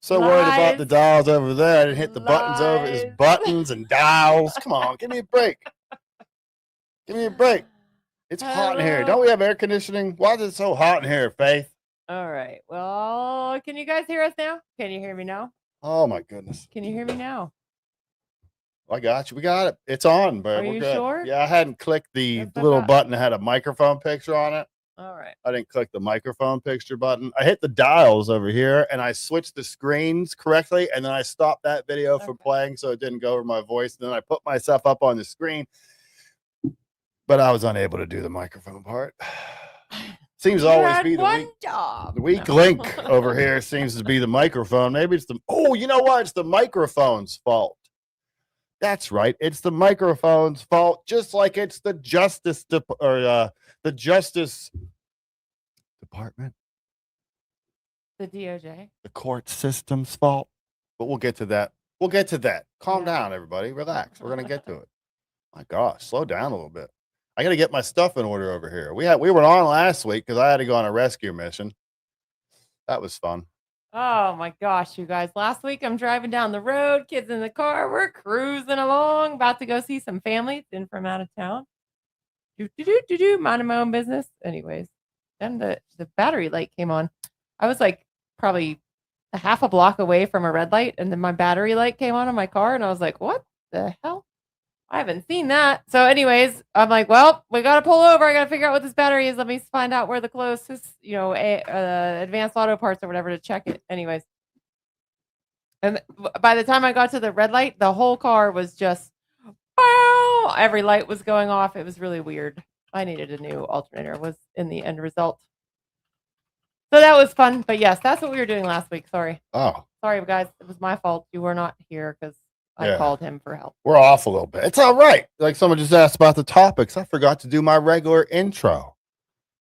So worried about the dials over there. I didn't hit the buttons over. It's buttons and dials. Come on, give me a break. Give me a break. It's hot in here. Don't we have air conditioning? Why is it so hot in here, Faith? All right. Well, can you guys hear us now? Can you hear me now? Oh, my goodness. Can you hear me now? I got you. We got it. It's on, but we're good. Sure? Yeah, I hadn't clicked the little button that had a microphone picture on it. All right. I didn't click the microphone picture button. I hit the dials over here and I switched the screens correctly. And then I stopped that video from playing so it didn't go over my voice. And then I put myself up on the screen, but I was unable to do the microphone part. Seems to You always had be one job. the weak No. link over here seems to be the microphone. Maybe it's you know what? It's the microphone's fault. That's right. It's the microphone's fault, just like it's the Justice Department. The DOJ. The court system's fault. But we'll get to that. Calm down, everybody. Relax. We're gonna get to it. My gosh, slow down a little bit. I gotta get my stuff in order over here. We were on last week because I had to go on a rescue mission. That was fun. Oh my gosh, you guys. Last week I'm driving down the road, kids in the car, we're cruising along, about to go see some family in from out of town. Minding my own business. Anyways, then the battery light came on. I was like probably a half a block away from a red light, and then my battery light came on in my car, and I was like, what the hell? I haven't seen that. So anyways, I'm like, well, we got to pull over. I got to figure out what this battery is. Let me find out where the closest, Advanced Auto Parts or whatever to check it. Anyways. And by the time I got to the red light, the whole car was just, wow, every light was going off. It was really weird. I needed a new alternator was in the end result. So that was fun. But yes, that's what we were doing last week. Sorry. Oh. Sorry, guys. It was my fault. You were not here because I called him for help. We're off a little bit. It's all right. Like someone just asked about the topics. I forgot to do my regular intro.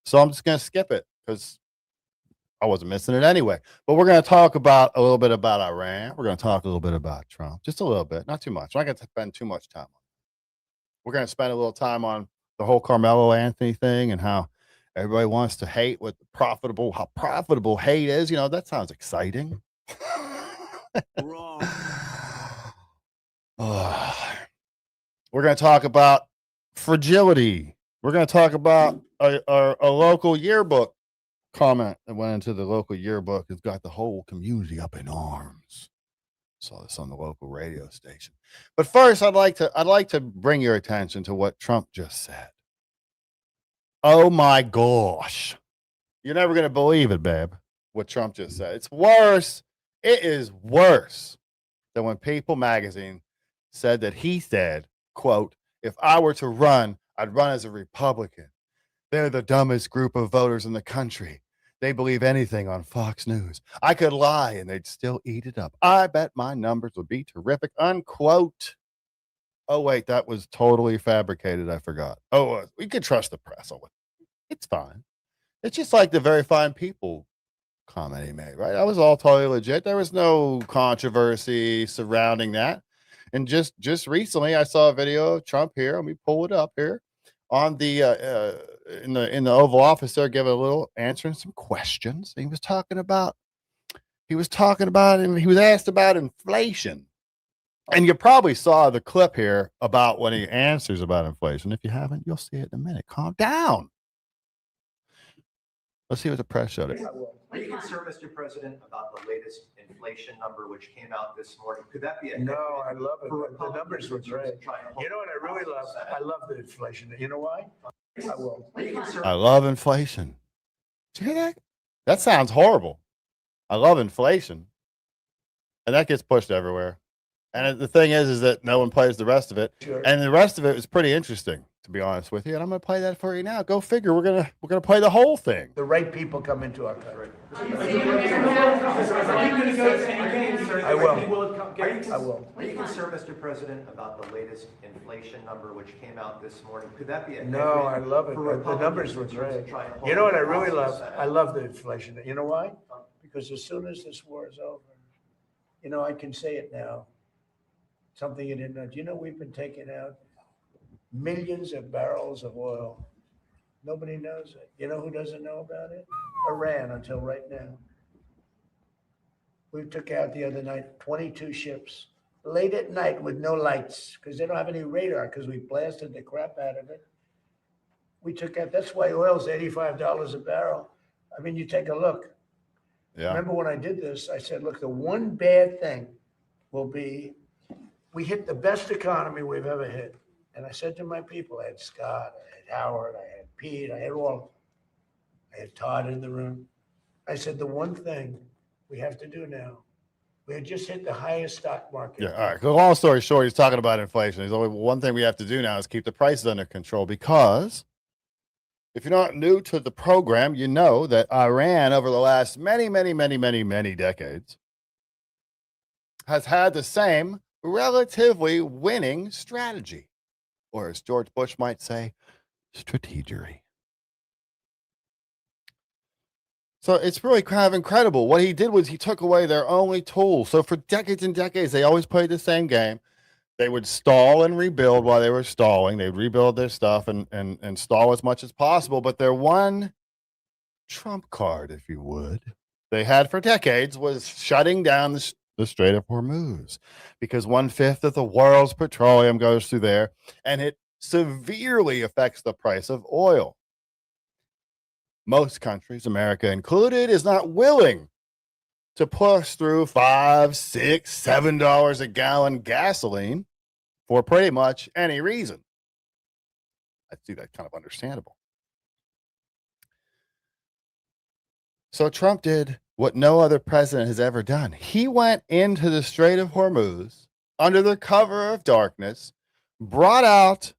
So I'm just going to skip it because I wasn't missing it anyway. But we're going to talk about a little bit about Iran. We're going to talk a little bit about Trump. Just a little bit. Not too much. I'm not going to spend too much time on it. We're going to spend a little time on the whole Carmelo Anthony thing and how everybody wants to hate how profitable hate is. You know, that sounds exciting. Wrong. We're going to talk about fragility. We're going to talk about a local yearbook comment that went into the local yearbook. It's got the whole community up in arms. Saw this on the local radio station. But first, I'd like to bring your attention to what Trump just said. Oh my gosh. You're never going to believe it, babe, what Trump just said. It's worse. It is worse than when People magazine said that he said, quote, if I were to run, I'd run as a Republican. They're the dumbest group of voters in the country. They believe anything on Fox News. I could lie and they'd still eat it up. I bet my numbers would be terrific, unquote. Oh, wait, that was totally fabricated. I forgot. Oh, we could trust the press. Oh, it's fine. It's just like the Very Fine People comment he made, right? That was all totally legit. There was no controversy surrounding that. And just recently, I saw a video of Trump here. Let me pull it up here on the in the Oval Office. There, giving a little answering some questions. He was talking about, and he was asked about inflation. And you probably saw the clip here about when he answers about inflation. If you haven't, you'll see it in a minute. Calm down. Let's see what the press showed it. Are you concerned, Mr. President, about the latest inflation number which came out this morning? Could that be a No, I love it. The numbers were great. You know what I really love? I love the inflation. You know why? I will. I love inflation. Did you hear that? That sounds horrible. I love inflation. And that gets pushed everywhere. And the thing is that no one plays the rest of it. Sure. And the rest of it is pretty interesting, to be honest with you. And I'm going to play that for you now. Go figure. We're gonna play the whole thing. The right people come into our country. Are you going to go to any games? I will. I will. Are you concerned, Mr. President, about the latest inflation number which came out this morning? Could that be a No, I love it. The numbers were great. You know what I really love? I love the inflation. You know why? Because as soon as this war is over, you know, I can say it now. Something you didn't know. Do you know we've been taking out millions of barrels of oil? Nobody knows it. You know who doesn't know about it? Iran, until right now. We took out the other night 22 ships late at night with no lights because they don't have any radar because we blasted the crap out of it. We took out, that's why oil's $85 a barrel. I mean, you take a look. Yeah. Remember when I did this, I said, look, the one bad thing will be we hit the best economy we've ever hit. And I said to my people, I had Scott, I had Howard, I had Pete, I had all, I had Todd in the room. I said, the one thing we have to do now, we had just hit the highest stock market. Yeah. All right. Long story short, he's talking about inflation. He's only one thing we have to do now is keep the prices under control because If you're not new to the program, you know that Iran over the last many decades has had the same relatively winning strategy, or as George Bush might say, strategery. So it's really kind of incredible. What he did was he took away their only tool. So for decades and decades, they always played the same game. They would stall and rebuild while they were stalling. They'd rebuild their stuff and stall as much as possible. But their one trump card, if you would, they had for decades was shutting down the Strait of Hormuz, because 1/5 of the world's petroleum goes through there, and it severely affects the price of oil. Most countries, America included, is not willing to push through $5, $6, $7 a gallon gasoline for pretty much any reason. I see that kind of understandable. So Trump did what no other president has ever done. He went into the Strait of Hormuz under the cover of darkness, brought out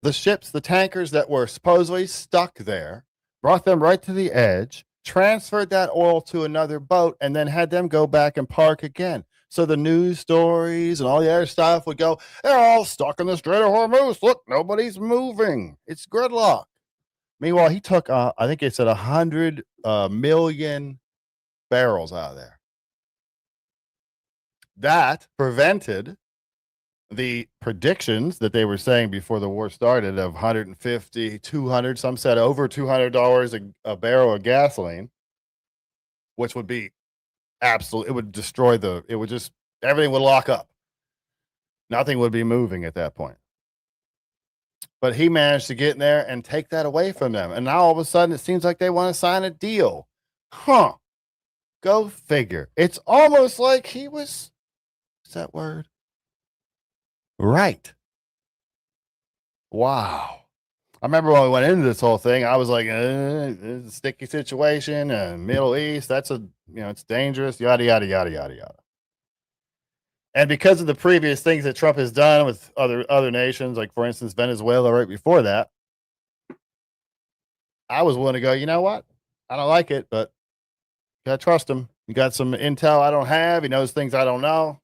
the ships, the tankers that were supposedly stuck there, brought them right to the edge, transferred that oil to another boat, and then had them go back and park again. So the news stories and all the other stuff would go, they're all stuck in the Strait of Hormuz. Look, nobody's moving. It's gridlock. Meanwhile, he took, I think it said 100 million barrels out of there. That prevented the predictions that they were saying before the war started of 150, 200, some said over $200 a barrel of gasoline, which would be absolute. It would destroy everything would lock up. Nothing would be moving at that point. But he managed to get in there and take that away from them. And now all of a sudden it seems like they want to sign a deal. Huh. Go figure. It's almost like he was, what's that word? Right. Wow. I remember when we went into this whole thing, I was like, it's a sticky situation, Middle East, it's dangerous, yada, yada, yada, yada, yada. And because of the previous things that Trump has done with other nations, like for instance, Venezuela right before that, I was willing to go, you know what? I don't like it, but you gotta trust him. You got some intel I don't have. He knows things I don't know.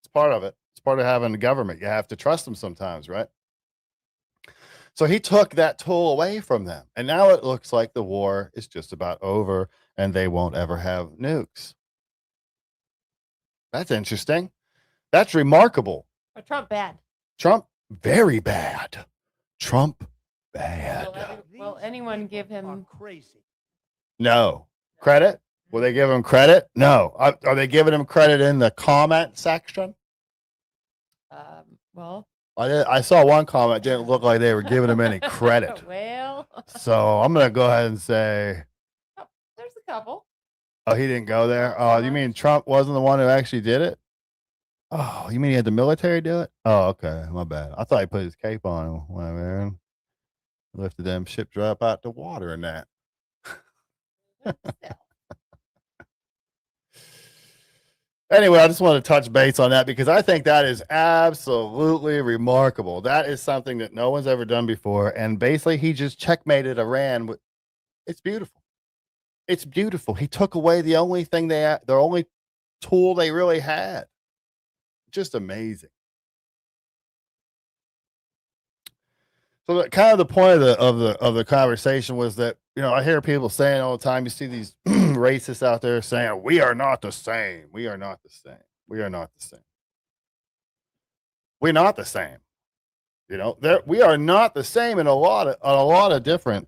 It's part of it. It's part of having a government. You have to trust them sometimes, right? So he took that tool away from them. And now it looks like the war is just about over and they won't ever have nukes. That's interesting. That's remarkable. But Trump bad. Trump very bad. Trump bad. Will anyone give him crazy? No. Credit? Will they give him credit? No. Are they giving him credit in the comment section? Well, I saw one comment. Didn't look like they were giving him any credit. well, So I'm going to go ahead and say, there's a couple. oh, he didn't go there. Oh, you mean Trump wasn't the one who actually did it? Oh, you mean he had the military do it? Oh, okay. My bad. I thought he put his cape on him. Whatever. Lifted them ship drop out the water and that. Anyway, I just want to touch base on that because I think that is absolutely remarkable. That is something that no one's ever done before. And basically, he just checkmated Iran. It's beautiful. It's beautiful. He took away the only thing their only tool they really had. Just amazing. So kind of the point of the conversation was that, I hear people saying all the time, you see these racists out there saying, we are not the same. We are not the same. We are not the same. We're not the same. We are not the same in a lot of different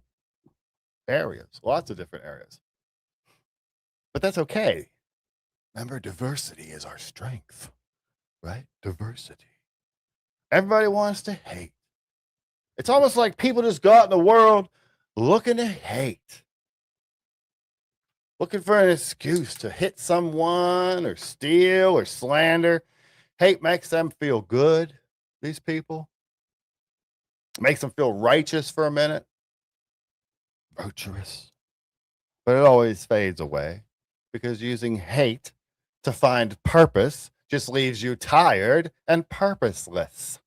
areas, lots of different areas. But that's okay. Remember, diversity is our strength, right? Diversity. Everybody wants to hate. It's almost like people just go out in the world looking to hate, looking for an excuse to hit someone or steal or slander. Hate makes them feel good, these people. Makes them feel righteous for a minute. Virtuous. But it always fades away because using hate to find purpose just leaves you tired and purposeless.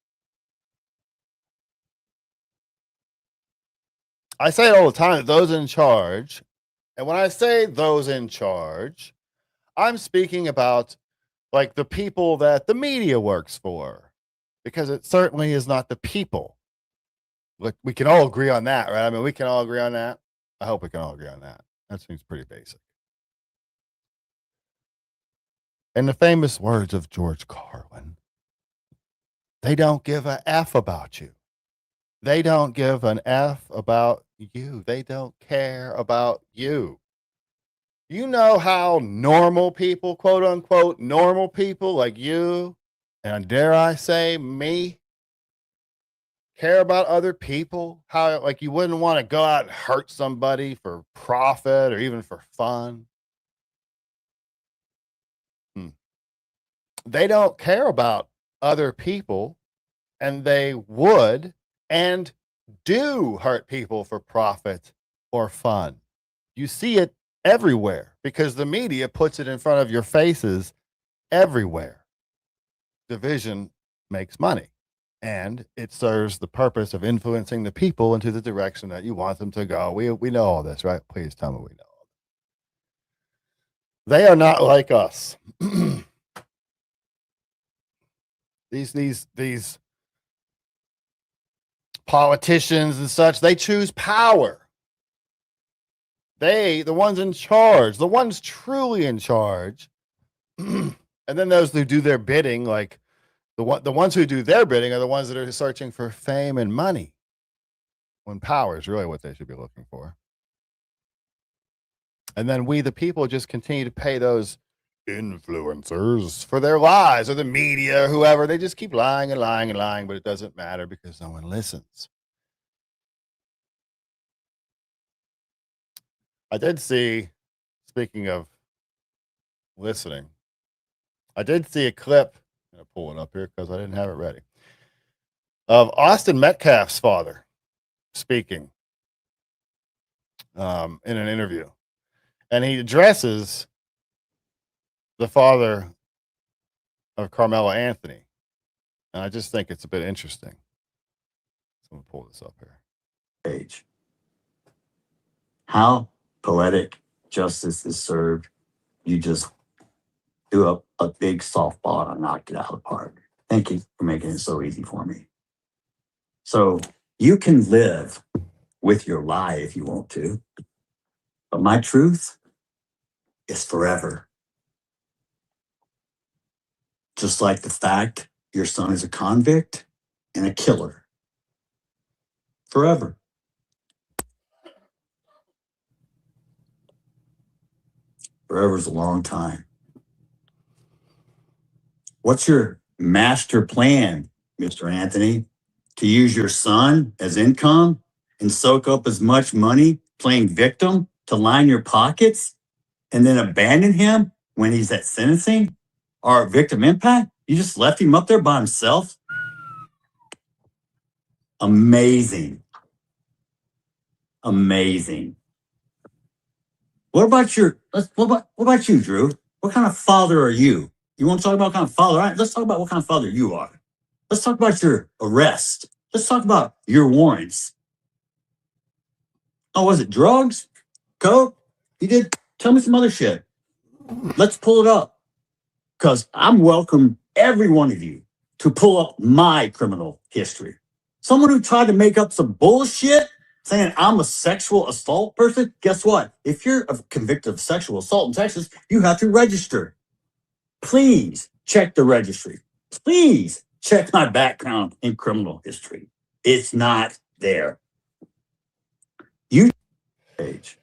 I say it all the time that those in charge, and when I say those in charge, I'm speaking about like the people that the media works for, because it certainly is not the people. Look, we can all agree on that, right? I mean, we can all agree on that. I hope we can all agree on that. That seems pretty basic. In the famous words of George Carlin, they don't give a F about you. They don't give an F about you. They don't care about you. You know how normal people, quote unquote, normal people like you, and dare I say me, care about other people? How, like, you wouldn't want to go out and hurt somebody for profit or even for fun. They don't care about other people, and they would and do hurt people for profit or fun. You see it everywhere because the media puts it in front of your faces everywhere. Division makes money, and it serves the purpose of influencing the people into the direction that you want them to go. We know all this, right? Please tell me we know. They are not like us. These politicians and such, they choose power. The ones in charge, the ones truly in charge, and then those who do their bidding, like the ones who do their bidding are the ones that are searching for fame and money, when power is really what they should be looking for. And then we, the people, just continue to pay those influencers for their lies, or the media, or whoever. They just keep lying and lying and lying, but it doesn't matter because no one listens. I did see, speaking of listening, I did see a clip. I'm going to pull it up here because I didn't have it ready, of Austin Metcalf's father speaking in an interview. And he addresses the father of Carmela Anthony. And I just think it's a bit interesting. So I'm going to pull this up here. Page. How poetic justice is served. You just do a big softball and knocked it out of the park. Thank you for making it so easy for me. So you can live with your lie if you want to, but my truth is forever. Just like the fact your son is a convict and a killer. Forever. Forever is a long time. What's your master plan, Mr. Anthony? To use your son as income and soak up as much money playing victim to line your pockets and then abandon him when he's at sentencing or victim impact? You just left him up there by himself? Amazing. Amazing. What about you, Drew? What kind of father are you? You want to talk about what kind of father? All right, let's talk about what kind of father you are. Let's talk about your arrest. Let's talk about your warrants. Oh, was it drugs? Coke? You did? Tell me some other shit. Let's pull it up. Because I'm welcome every one of you to pull up my criminal history. Someone who tried to make up some bullshit saying I'm a sexual assault person. Guess what? If you're convicted of sexual assault in Texas, you have to register. Please check the registry. Please check my background in criminal history. It's not there. You page.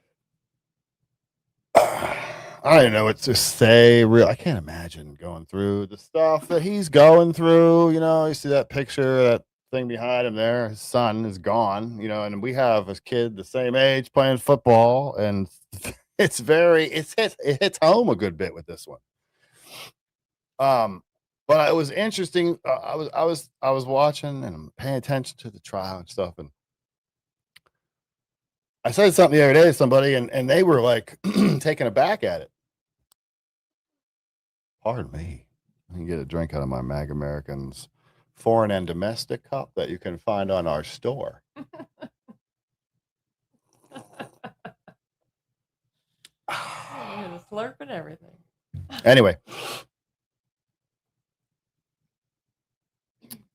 I don't know what to say. I can't imagine going through the stuff that he's going through. You know, you see that picture, that thing behind him there. His son is gone, you know, and we have a kid the same age playing football, and it hits home a good bit with this one. But it was interesting. I was watching and I'm paying attention to the trial and stuff, and I said something the other day to somebody, and they were like taken aback at it. Pardon me. I can get a drink out of my MagAmericans foreign and domestic cup that you can find on our store. slurp and everything. Anyway,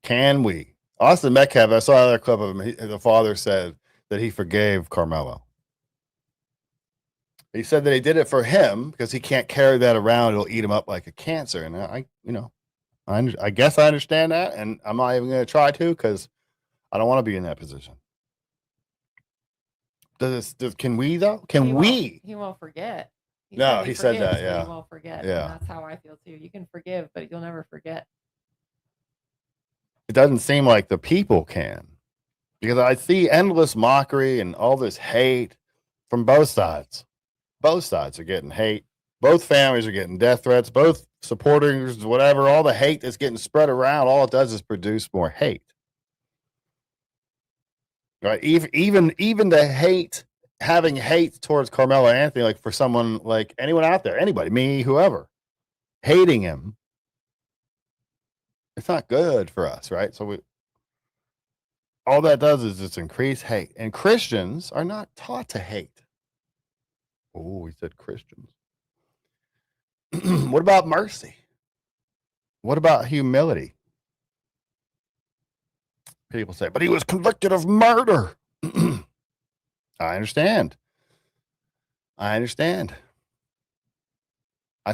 can we? Austin Metcalf, I saw another clip of him. The father said that he forgave Carmelo. He said that he did it for him because he can't carry that around. It'll eat him up like a cancer. And I guess I understand that. And I'm not even going to try to because I don't want to be in that position. Can we though? Can we? He won't forget. He said that. So Yeah. he won't forget. Yeah. And that's how I feel too. You can forgive, but you'll never forget. It doesn't seem like the people can, because I see endless mockery and all this hate from both sides. Both sides are getting hate. Both families are getting death threats. Both supporters, whatever, all the hate that's getting spread around, all it does is produce more hate. Right? Even the hate, having hate towards Carmelo Anthony, like for someone like anyone out there, anybody, me, whoever, hating him, it's not good for us, right? So all that does is just increase hate. And Christians are not taught to hate. Oh, he said Christians. What about mercy? What about humility? People say, but he was convicted of murder. I understand. I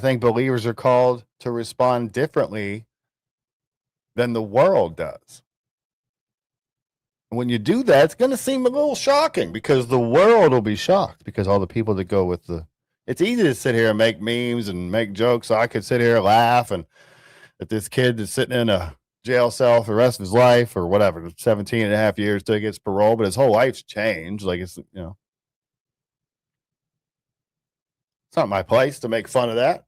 think believers are called to respond differently than the world does. When you do that, it's going to seem a little shocking because the world will be shocked because all the people that go with it's easy to sit here and make memes and make jokes. So I could sit here and laugh and that this kid is sitting in a jail cell for the rest of his life or whatever, 17 and a half years till he gets parole, but his whole life's changed. Like it's not my place to make fun of that.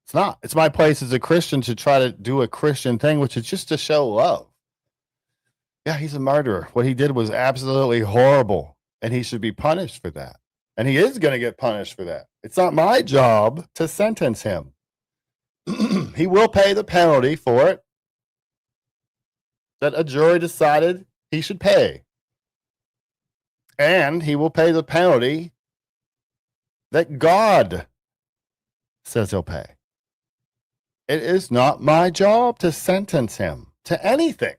It's not. It's my place as a Christian to try to do a Christian thing, which is just to show love. Yeah, he's a murderer. What he did was absolutely horrible, and he should be punished for that. And he is going to get punished for that. It's not my job to sentence him. He will pay the penalty for it that a jury decided he should pay. And he will pay the penalty that God says he'll pay. It is not my job to sentence him to anything.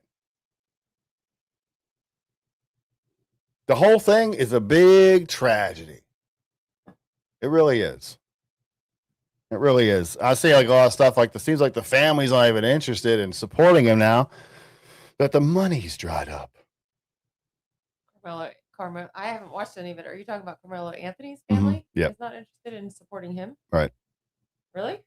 The whole thing is a big tragedy. It really is. It really is. I see like a lot of stuff like seems like the family's not even interested in supporting him now that the money's dried up. Carmelo, I haven't watched any of it. Are you talking about Carmelo Anthony's family? Yep. He's not interested in supporting him? Right. Really?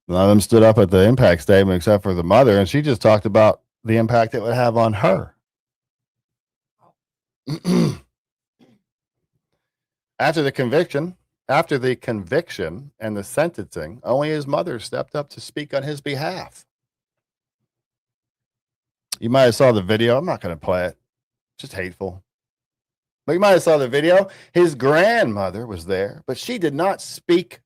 None of them stood up at the impact statement except for the mother, and she just talked about the impact it would have on her. After the conviction and the sentencing, only his mother stepped up to speak on his behalf. You might have saw the video. I'm not going to play it. Just hateful. But you might have saw the video. His grandmother was there, but she did not speak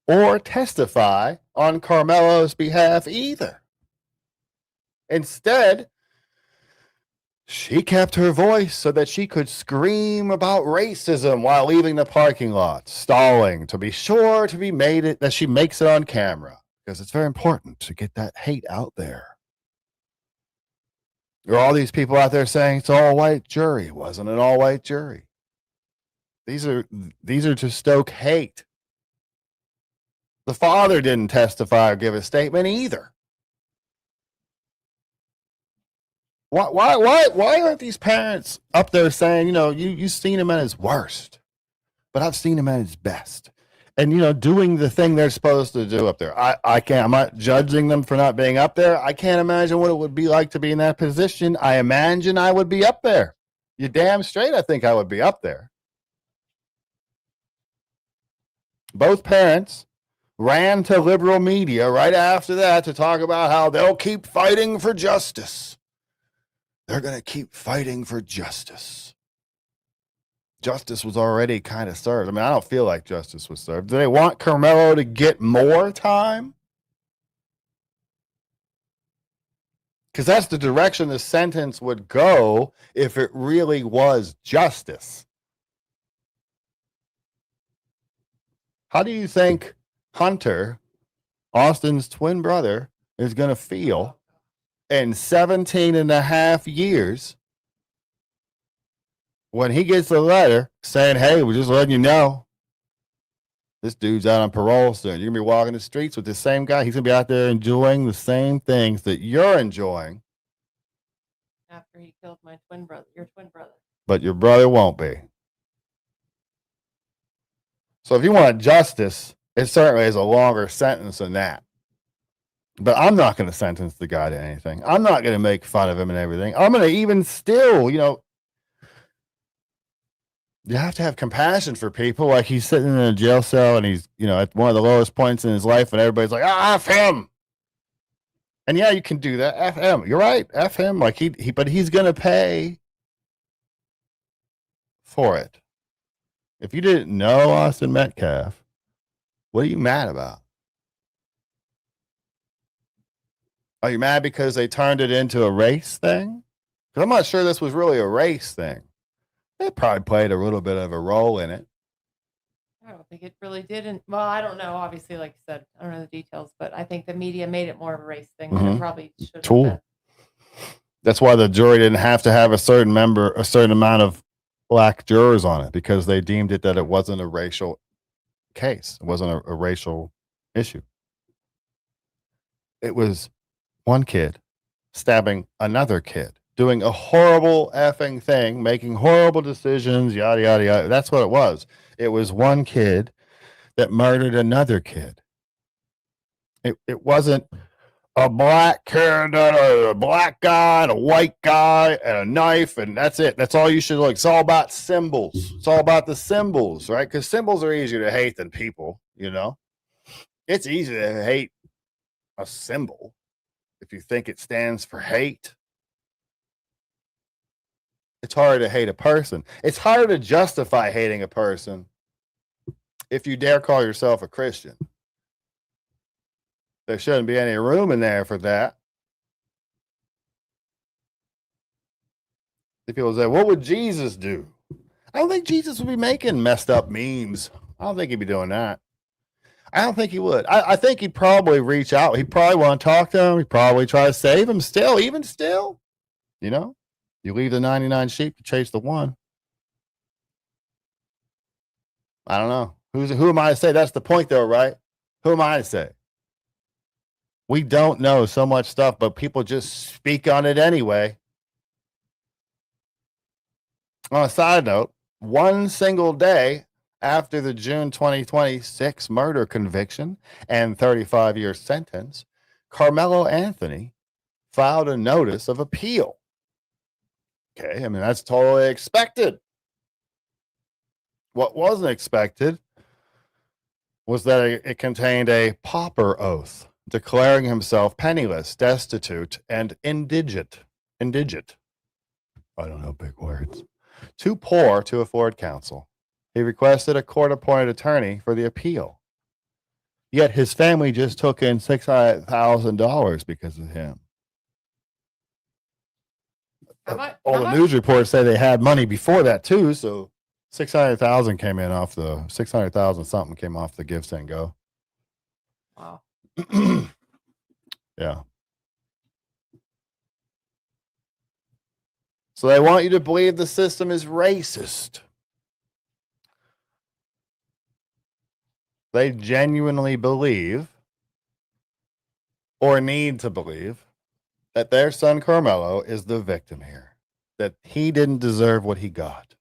or testify on Carmelo's behalf either. Instead, she kept her voice so that she could scream about racism while leaving the parking lot, stalling to be sure to be made it that she makes it on camera because it's very important to get that hate out there. There are all these people out there saying it's all white jury. It wasn't an all white jury. These are to stoke hate. The father didn't testify or give a statement either. Why aren't these parents up there saying, you've seen him at his worst, but I've seen him at his best, and doing the thing they're supposed to do up there. I'm not judging them for not being up there. I can't imagine what it would be like to be in that position. I imagine I would be up there. You're damn straight. I think I would be up there. Both parents ran to liberal media right after that to talk about how they'll keep fighting for justice. They're going to keep fighting for justice. Justice was already kind of served. I mean, I don't feel like justice was served. Do they want Carmelo to get more time? Because that's the direction the sentence would go if it really was justice. How do you think Hunter, Austin's twin brother, is going to feel in 17 and a half years when he gets a letter saying, hey, we're just letting you know this dude's out on parole soon. You're going to be walking the streets with the same guy. He's going to be out there enjoying the same things that you're enjoying. After he killed my twin brother, your twin brother. But your brother won't be. So if you want justice, it certainly is a longer sentence than that. But I'm not going to sentence the guy to anything. I'm not going to make fun of him and everything. I'm going to even still, you have to have compassion for people. Like he's sitting in a jail cell and he's, at one of the lowest points in his life and everybody's like, F him. And yeah, you can do that. F him. You're right. F him. Like but he's going to pay for it. If you didn't know Austin Metcalf, what are you mad about? Are you mad because they turned it into a race thing? Because I'm not sure this was really a race thing. It probably played a little bit of a role in it. I don't think it really did. Well, I don't know. Obviously, like you said, I don't know the details, but I think the media made it more of a race thing than it probably should have been. That's why the jury didn't have to have a certain amount of black jurors on it, because they deemed it that it wasn't a racial case. It wasn't a racial issue. It was one kid stabbing another kid, doing a horrible effing thing, making horrible decisions, yada, yada, yada. That's what it was. It was one kid that murdered another kid. It wasn't a black kid, a black guy, and a white guy, and a knife, and that's it. That's all you should look. It's all about symbols. It's all about the symbols, right? Because symbols are easier to hate than people, It's easy to hate a symbol if you think it stands for hate. It's hard to hate a person. It's hard to justify hating a person if you dare call yourself a Christian. There shouldn't be any room in there for that. The people say, what would Jesus do? I don't think Jesus would be making messed up memes. I don't think he'd be doing that. I don't think he would. I think he'd probably reach out. He'd probably want to talk to him. He'd probably try to save him still, even still. You leave the 99 sheep to chase the one. I don't know. Who am I to say? That's the point, though, right? Who am I to say? We don't know so much stuff, but people just speak on it anyway. On a side note, one single day after the June 2026 murder conviction and 35-year sentence, Carmelo Anthony filed a notice of appeal. Okay, I mean, that's totally expected. What wasn't expected was that it contained a pauper oath, declaring himself penniless, destitute, and indigent. I don't know big words. Too poor to afford counsel. He requested a court-appointed attorney for the appeal. Yet his family just took in $600,000 because of him. All the news reports say they had money before that too, so 600,000 came in off the 600,000 something came off the Give Send Go. Wow. Yeah. So they want you to believe the system is racist. They genuinely believe or need to believe that their son Carmelo is the victim here, that he didn't deserve what he got.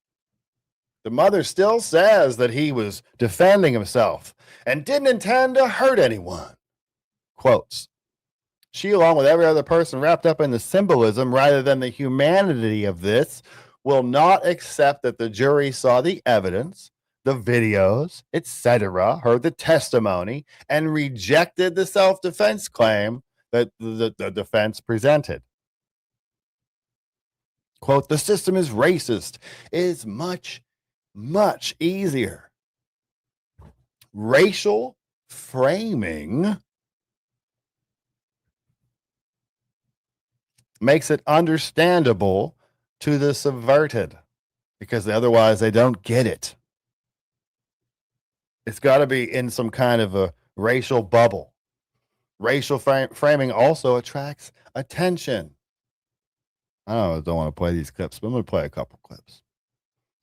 The mother still says that he was defending himself and didn't intend to hurt anyone. Quotes. She, along with every other person wrapped up in the symbolism rather than the humanity of this, will not accept that the jury saw the evidence, the videos, etc., heard the testimony, and rejected the self-defense claim that the defense presented. Quote, the system is racist is much, much easier. Racial framing makes it understandable to the subverted because otherwise they don't get it. It's got to be in some kind of a racial bubble. Racial framing also attracts attention. I don't want to play these clips, but I'm going to play a couple clips.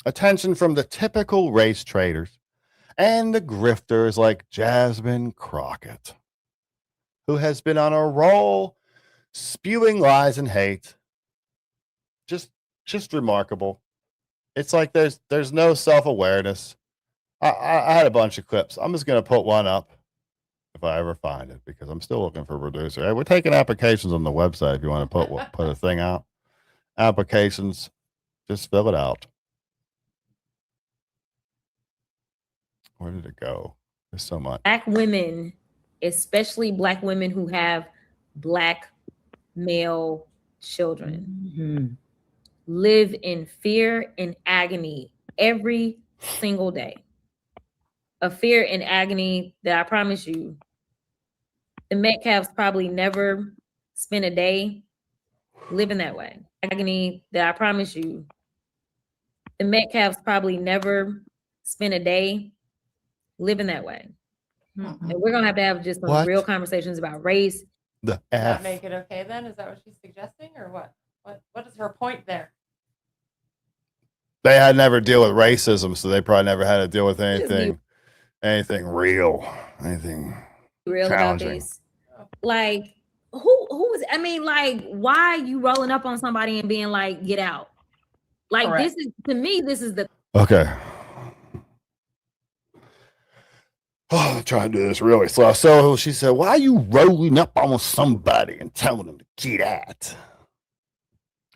Attention from the typical race traders and the grifters like Jasmine Crockett, who has been on a roll spewing lies and hate. Just remarkable. It's like there's no self-awareness. I had a bunch of clips. I'm just going to put one up if I ever find it, because I'm still looking for a producer. Hey, we're taking applications on the website. If you want to put a thing out, applications, just fill it out. Where did it go? There's so much. Black women, especially Black women who have Black male children, live in fear and agony every single day. A fear and agony that I promise you, the Metcalfs probably never spent a day living that way. Agony that I promise you, the Metcalfs probably never spent a day living that way. And we're gonna have just some real conversations about race. The Does F. that make it okay then? Is that what she's suggesting, or what? What is her point there? They had never deal with racism, so they probably never had to deal with anything real, anything Real about challenging. this. Like, who is, I mean, like, why you rolling up on somebody and being like, get out? Like, Correct. this is, to me, this is the Okay. Oh, I'm trying to do this really slow. So she said, why are you rolling up on somebody and telling them to get out?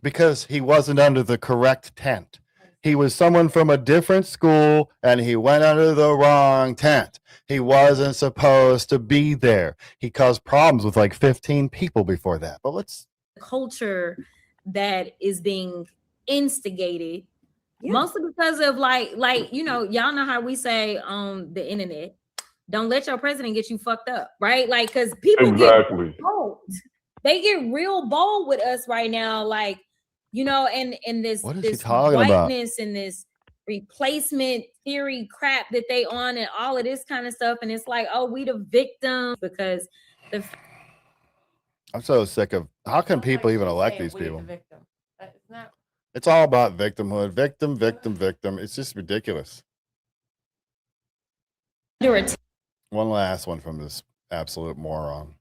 Because he wasn't under the correct tent. He was someone from a different school and he went under the wrong tent. He wasn't supposed to be there. He caused problems with like 15 people before that. But let's culture that is being instigated, mostly because of like, you know, y'all know how we say on the internet, don't let your president get you fucked up, right? Like, because people get bold. They get real bold with us right now, like, you know, and this What is he this talking about? whiteness and this replacement theory crap that they on and all of this kind of stuff. And it's like, oh, we the victim, because the I'm so sick of how can Sounds people like even she's elect saying these we the people? victim. That is not. It's all about victimhood. Victim. It's just ridiculous. One last one from this absolute moron.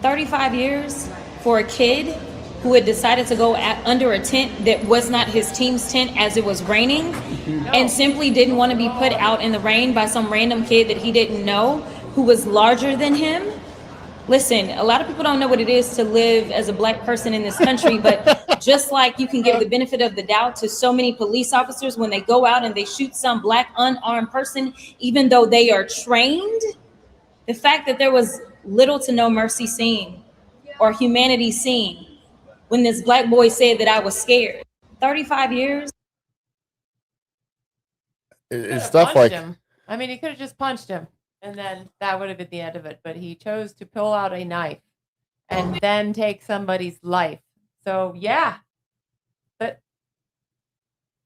35 years for a kid who had decided to go under a tent that was not his team's tent as it was raining, and simply didn't want to be put out in the rain by some random kid that he didn't know who was larger than him. Listen, a lot of people don't know what it is to live as a Black person in this country, but just like you can give the benefit of the doubt to so many police officers when they go out and they shoot some Black unarmed person, even though they are trained, the fact that there was little to no mercy seen or humanity seen when this Black boy said that I was scared. 35 years. It's stuff like him. I mean, he could have just punched him, and then that would have been the end of it. But he chose to pull out a knife and then take somebody's life. So yeah, but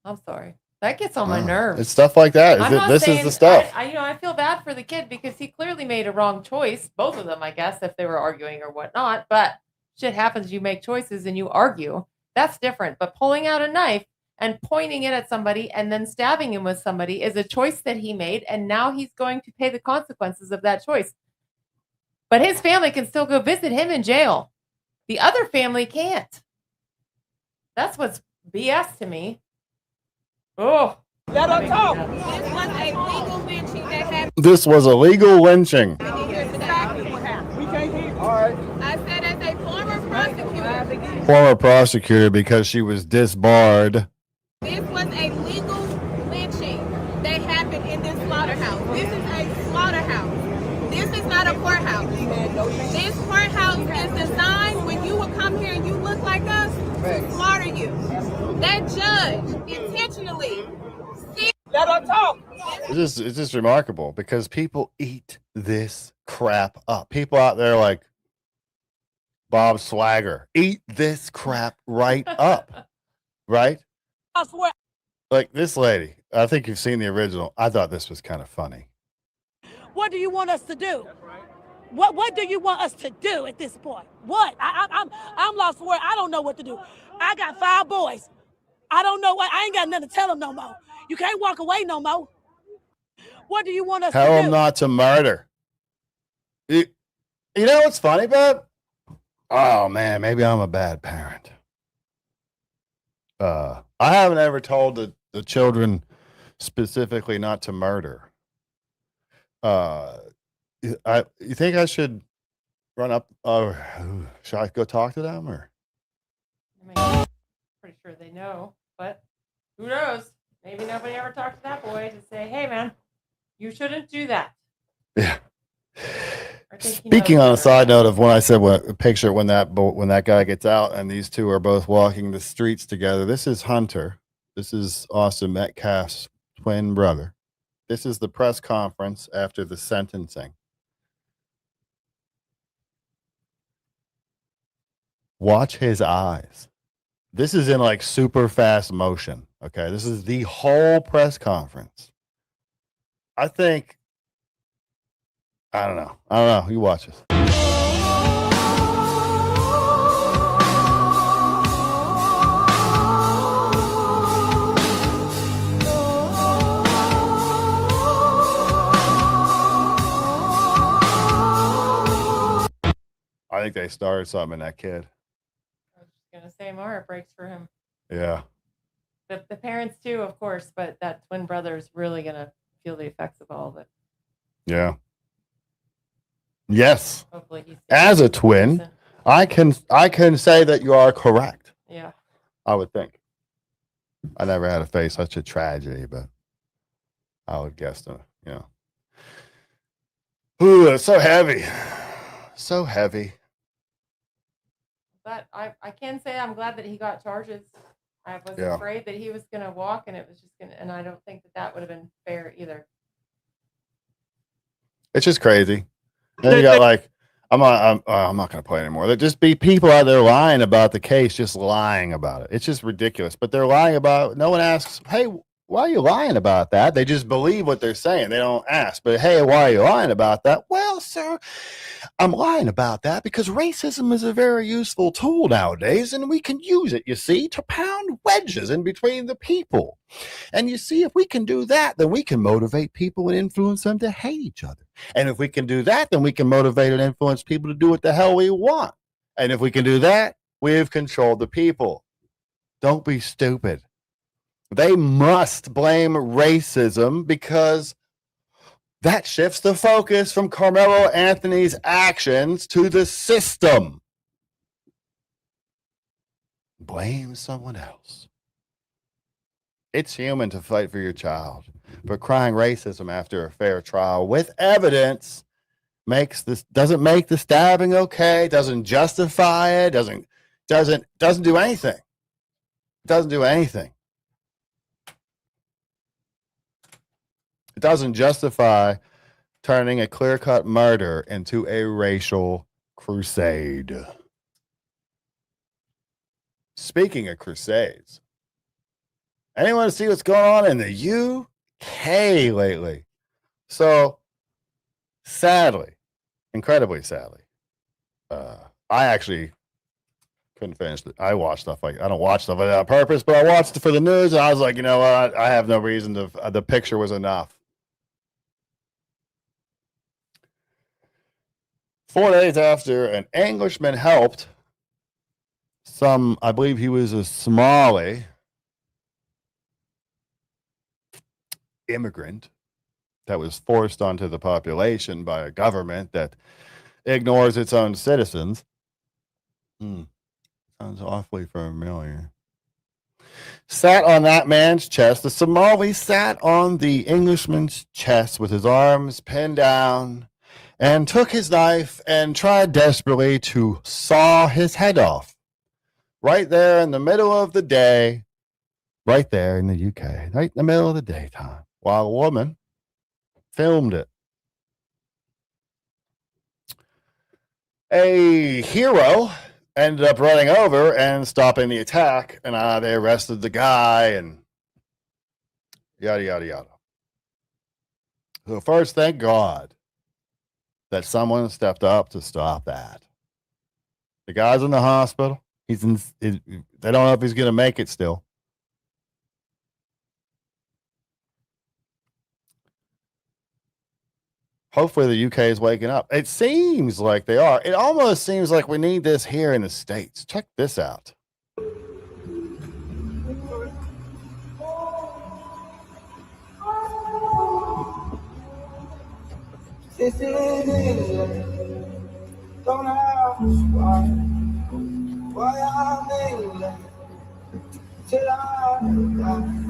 I'm sorry. That gets on my nerves. It's stuff like that. I'm not This saying, is the stuff. I feel bad for the kid because he clearly made a wrong choice. Both of them, I guess, if they were arguing or whatnot. But shit happens. You make choices and you argue. That's different. But pulling out a knife and pointing it at somebody and then stabbing him with somebody is a choice that he made. And now he's going to pay the consequences of that choice. But his family can still go visit him in jail. The other family can't. That's what's BS to me. Oh. Let her talk. This was a legal lynching that happened. This was a legal lynching. Exactly what happened. We can't hear. All right. I said as a former prosecutor. Former prosecutor because she was disbarred. This was a legal lynching that happened in this slaughterhouse. This is a slaughterhouse. This is not a courthouse. This courthouse is designed when you would come here and you look like us to slaughter you. That judge intentionally. Let her talk. It's just remarkable because people eat this crap up. People out there like Bob Swagger eat this crap right up, right? I swear. Like this lady, I think you've seen the original. I thought this was kind of funny. What do you want us to do? What do you want us to do at this point? What? I'm lost for words. I don't know what to do. I got 5 boys. I don't know what. I ain't got nothing to tell them no more. You can't walk away no more. What do you want us Tell to them do? not to murder. You know what's funny, babe? Oh man, maybe I'm a bad parent. I haven't ever told the children specifically not to murder. You think I should run up? Should I go talk to them or? I mean, pretty sure they know, but who knows? Maybe nobody ever talked to that boy to say, "Hey, man, you shouldn't do that." Yeah. I think he Speaking knows on a better. side note of when I said picture when that guy gets out and these two are both walking the streets together. This is Hunter. This is Austin Metcalf's twin brother. This is the press conference after the sentencing. Watch his eyes. This is in like super fast motion. Okay. This is the whole press conference. I don't know. You watch this. I think they started something in that kid. I was just gonna say, my heart breaks for him. Yeah. The parents too, of course, but that twin brother is really gonna feel the effects of all of it. Yeah. Yes. Hopefully, he's As a twin, innocent. I can say that you are correct. Yeah. I would think. I never had to face such a tragedy, but I would guess that, Ooh, it's so heavy. So heavy. But I can say I'm glad that he got charges. I was Yeah. afraid that he was going to walk and it was just going to, and I don't think that would have been fair either. It's just crazy. Then you got like, I'm not going to play anymore. There just be people out there lying about the case, just lying about it. It's just ridiculous. But they're lying about. No one asks, hey, why are you lying about that? They just believe what they're saying. They don't ask. But hey, why are you lying about that? Well, sir, I'm lying about that because racism is a very useful tool nowadays, and we can use it, you see, to pound wedges in between the people. And you see, if we can do that, then we can motivate people and influence them to hate each other. And if we can do that, then we can motivate and influence people to do what the hell we want. And if we can do that, we've controlled the people. Don't be stupid. They must blame racism because that shifts the focus from Carmelo Anthony's actions to the system. Blame someone else. It's human to fight for your child, but crying racism after a fair trial with evidence doesn't make the stabbing okay, doesn't justify it, doesn't do anything. Doesn't do anything. It doesn't justify turning a clear-cut murder into a racial crusade. Speaking of crusades, anyone see what's going on in the UK lately? So, sadly, incredibly sadly, I actually couldn't finish it. I watch stuff I don't watch stuff like that on purpose, but I watched it for the news, and I was like, you know what? I have no reason to. The picture was enough. 4 days after an Englishman helped I believe he was a Somali immigrant that was forced onto the population by a government that ignores its own citizens. Sounds awfully familiar. Sat on that man's chest. The Somali sat on the Englishman's chest with his arms pinned down and took his knife and tried desperately to saw his head off. Right there in the middle of the day, right there in the UK, right in the middle of the daytime, while a woman filmed it. A hero ended up running over and stopping the attack, and they arrested the guy and yada, yada, yada. So first, thank God that someone stepped up to stop that. The guy's in the hospital. They don't know if he's going to make it still. Hopefully the UK is waking up. It seems like they are. It almost seems like we need this here in the States. Check this out. This is England. Don't ask why I'm England till I die.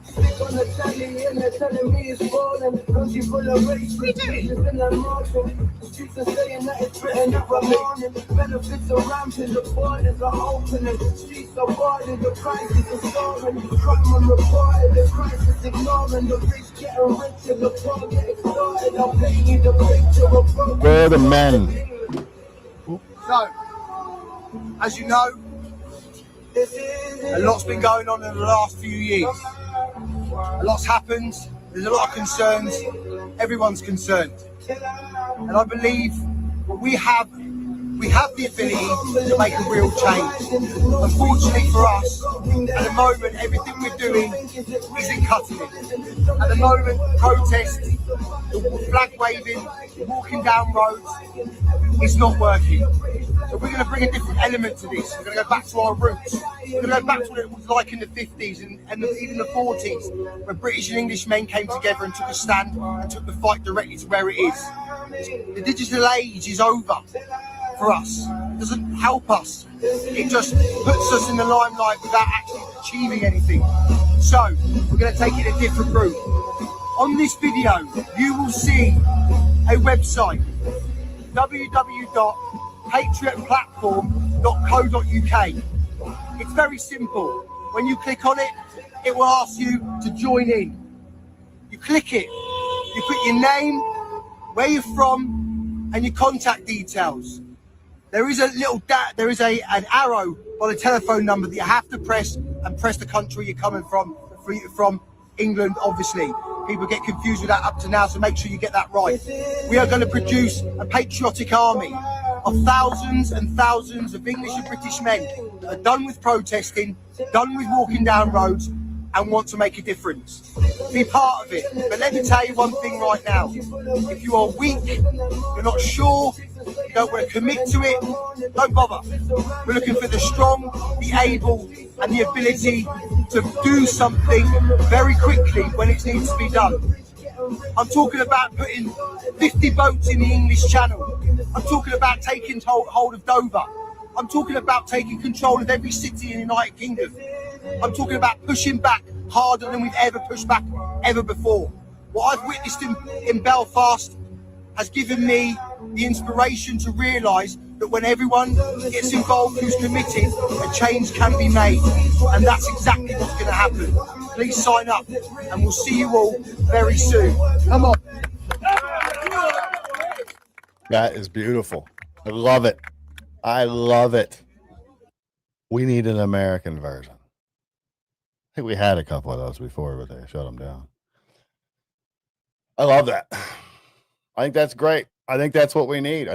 Stick on the telly and they're telling me it's falling. Country full of racist bitches in the motion. The streets are saying that it's written every morning. Benefits are rampant, the borders are opening. Streets are boarded, the crisis is soaring. Crime unreported, the crisis ignoring. The rich getting richer, the poor get extorted. I'll paint you the picture of broken. Where are the men? So, as you know, a lot's been going on in the last few years. A lot's happened, there's a lot of concerns, everyone's concerned. And I believe we have the ability to make a real change. Unfortunately for us, at the moment, everything we're doing isn't cutting it. At the moment, protest, the flag waving, walking down roads, it's not working. So we're going to bring a different element to this. We're going to go back to our roots. We're going to go back to what it was like in the 50s and even the 40s, when British and English men came together and took a stand and took the fight directly to where it is. The digital age is over for us. It doesn't help us. It just puts us in the limelight without actually achieving anything. So we're going to take it a different route. On this video, you will see a website, www.patriotplatform.co.uk. It's very simple. When you click on it, it will ask you to join in. You click it, you put your name, where you're from, and your contact details. There is an arrow by the telephone number that you have to press, and press the country you're coming from. From England, obviously. People get confused with that up to now, so make sure you get that right. We are going to produce a patriotic army of thousands and thousands of English and British men that are done with protesting, done with walking down roads, and want to make a difference. Be part of it. But let me tell you one thing right now. If you are weak, you're not sure, you don't want to commit to it, don't bother. We're looking for the strong, the able, and the ability to do something very quickly when it needs to be done. I'm talking about putting 50 boats in the English Channel. I'm talking about taking hold of Dover. I'm talking about taking control of every city in the United Kingdom. I'm talking about pushing back harder than we've ever pushed back ever before. What I've witnessed in Belfast has given me the inspiration to realise that when everyone gets involved who's committed, a change can be made. And that's exactly what's going to happen. Please sign up and we'll see you all very soon. Come on. That is beautiful. I love it. I love it. We need an American version. I think we had a couple of those before, but they shut them down. I love that. I think that's great. I think that's what we need.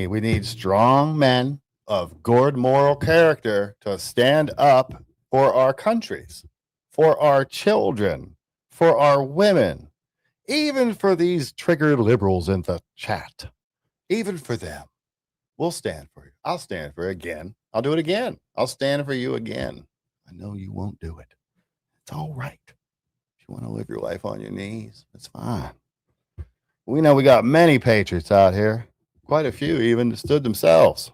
We need strong men of good moral character to stand up for our countries, for our children, for our women, even for these triggered liberals in the chat, even for them. We'll stand for you. I'll stand for it again. I'll do it again. I'll stand for you again. I know you won't do it. It's all right. If you want to live your life on your knees, it's fine. We know we got many patriots out here. Quite a few even stood themselves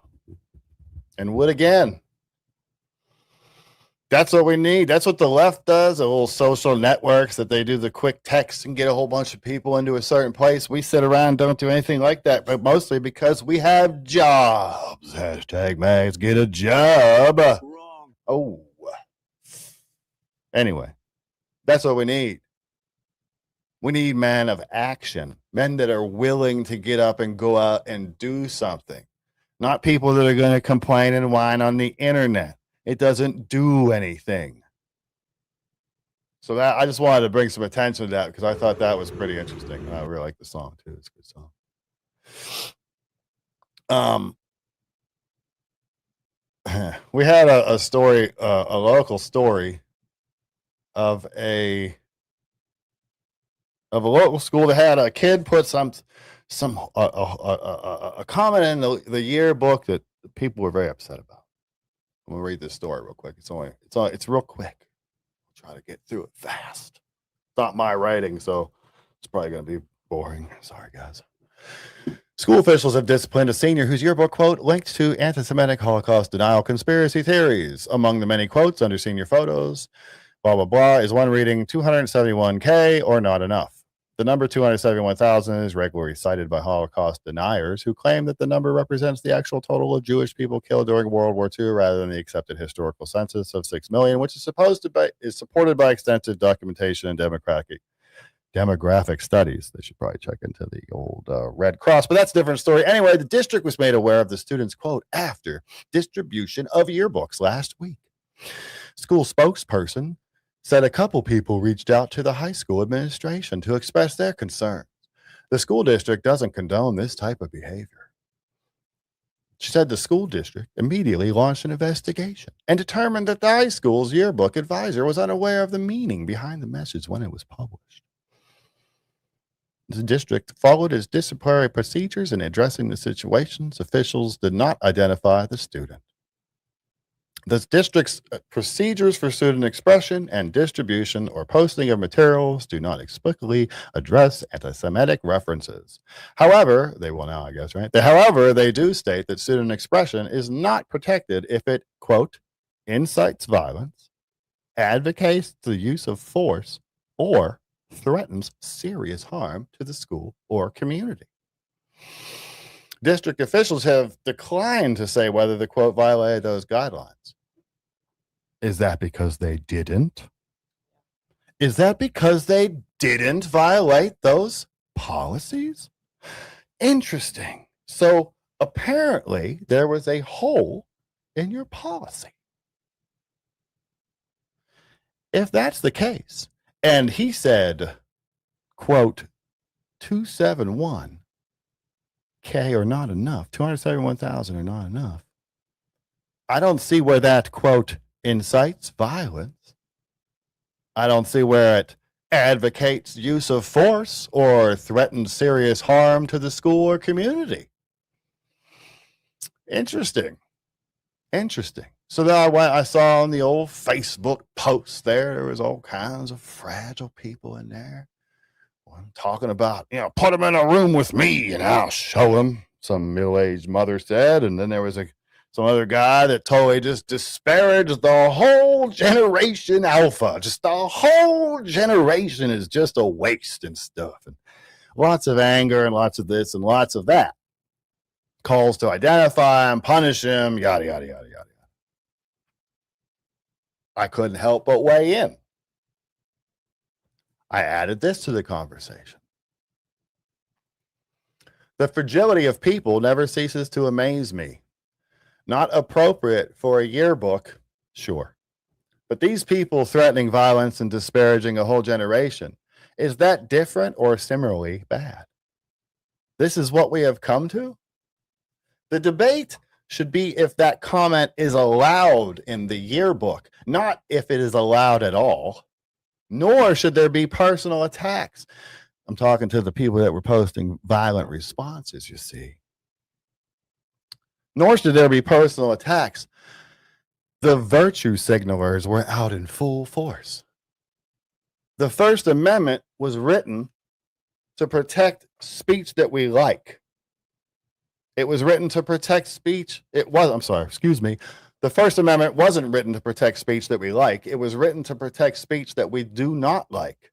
and would again. That's what we need. That's what the left does. The little social networks that they do the quick text and get a whole bunch of people into a certain place. We sit around and don't do anything like that, but mostly because we have jobs. Hashtag Mags, get a job. Wrong. Oh. Anyway, that's what we need. We need men of action, men that are willing to get up and go out and do something, not people that are going to complain and whine on the internet. It doesn't do anything. So that I just wanted to bring some attention to that because I thought that was pretty interesting. I really like the song too. It's a good song. We had a story, a local story of a local school that had a kid put a comment in the yearbook that people were very upset about. I'm gonna read this story real quick. It's real quick. I'll try to get through it fast. It's not my writing, so it's probably gonna be boring. Sorry, guys. School officials have disciplined a senior whose yearbook quote linked to anti-Semitic Holocaust denial conspiracy theories. Among the many quotes under senior photos, blah, blah, blah, is one reading 271K or not enough. The number 271,000 is regularly cited by Holocaust deniers who claim that the number represents the actual total of Jewish people killed during World War II rather than the accepted historical census of 6 million, which is supported by extensive documentation and demographic studies. They should probably check into the old Red Cross, but that's a different story. Anyway, the district was made aware of the students' quote after distribution of yearbooks last week. School spokesperson said a couple people reached out to the high school administration to express their concerns. The school district doesn't condone this type of behavior. She said the school district immediately launched an investigation and determined that the high school's yearbook advisor was unaware of the meaning behind the message when it was published. The district followed its disciplinary procedures in addressing the situations. Officials did not identify the student. The district's procedures for student expression and distribution or posting of materials do not explicitly address anti-Semitic references. However, they will now, I guess, right? However, they do state that student expression is not protected if it, quote, incites violence, advocates the use of force, or threatens serious harm to the school or community. District officials have declined to say whether the quote violated those guidelines. Is that because they didn't? Is that because they didn't violate those policies? Interesting. So apparently there was a hole in your policy. If that's the case, and he said, quote, 271K are not enough, 271,000 are not enough. I don't see where that, quote, incites violence. I don't see where it advocates use of force or threatens serious harm to the school or community. Interesting. So then I saw on the old Facebook post there was all kinds of fragile people in there. One talking about, put them in a room with me and I'll show them, some middle-aged mother said. And then there was some other guy that totally just disparaged the whole generation alpha. Just the whole generation is just a waste and stuff. And lots of anger and lots of this and lots of that. Calls to identify him, punish him, yada, yada, yada, yada. I couldn't help but weigh in. I added this to the conversation. The fragility of people never ceases to amaze me. Not appropriate for a yearbook, sure. But these people threatening violence and disparaging a whole generation, is that different or similarly bad? This is what we have come to? The debate should be if that comment is allowed in the yearbook, not if it is allowed at all, nor should there be personal attacks. I'm talking to the people that were posting violent responses, you see. Nor should there be personal attacks. The virtue signalers were out in full force. The First Amendment was written to protect speech that we like. It was written to protect speech. The First Amendment wasn't written to protect speech that we like. It was written to protect speech that we do not like.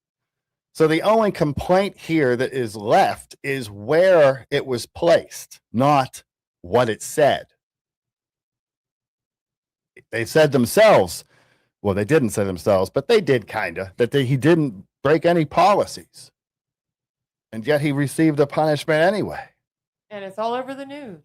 So the only complaint here that is left is where it was placed, not what it said. They said themselves, well, they didn't say themselves, but they did that he didn't break any policies. And yet he received a punishment anyway. And it's all over the news.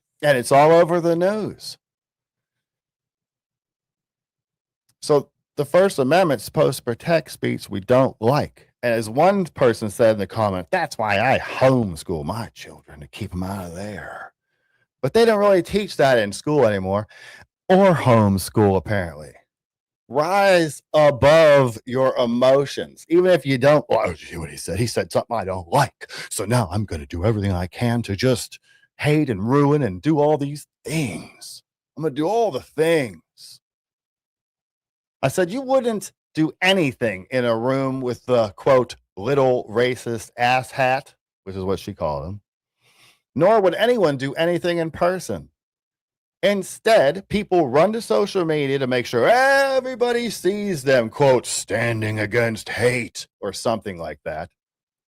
So the First Amendment's supposed to protect speech we don't like. And as one person said in the comment, that's why I homeschool my children, to keep them out of there. But they don't really teach that in school anymore, or homeschool, apparently. Rise above your emotions, even if you don't. Well, did you hear what he said? He said something I don't like. So now I'm going to do everything I can to just hate and ruin and do all these things. I'm going to do all the things. I said, you wouldn't do anything in a room with the, quote, little racist asshat, which is what she called him, nor would anyone do anything in person. Instead, people run to social media to make sure everybody sees them, quote, standing against hate or something like that.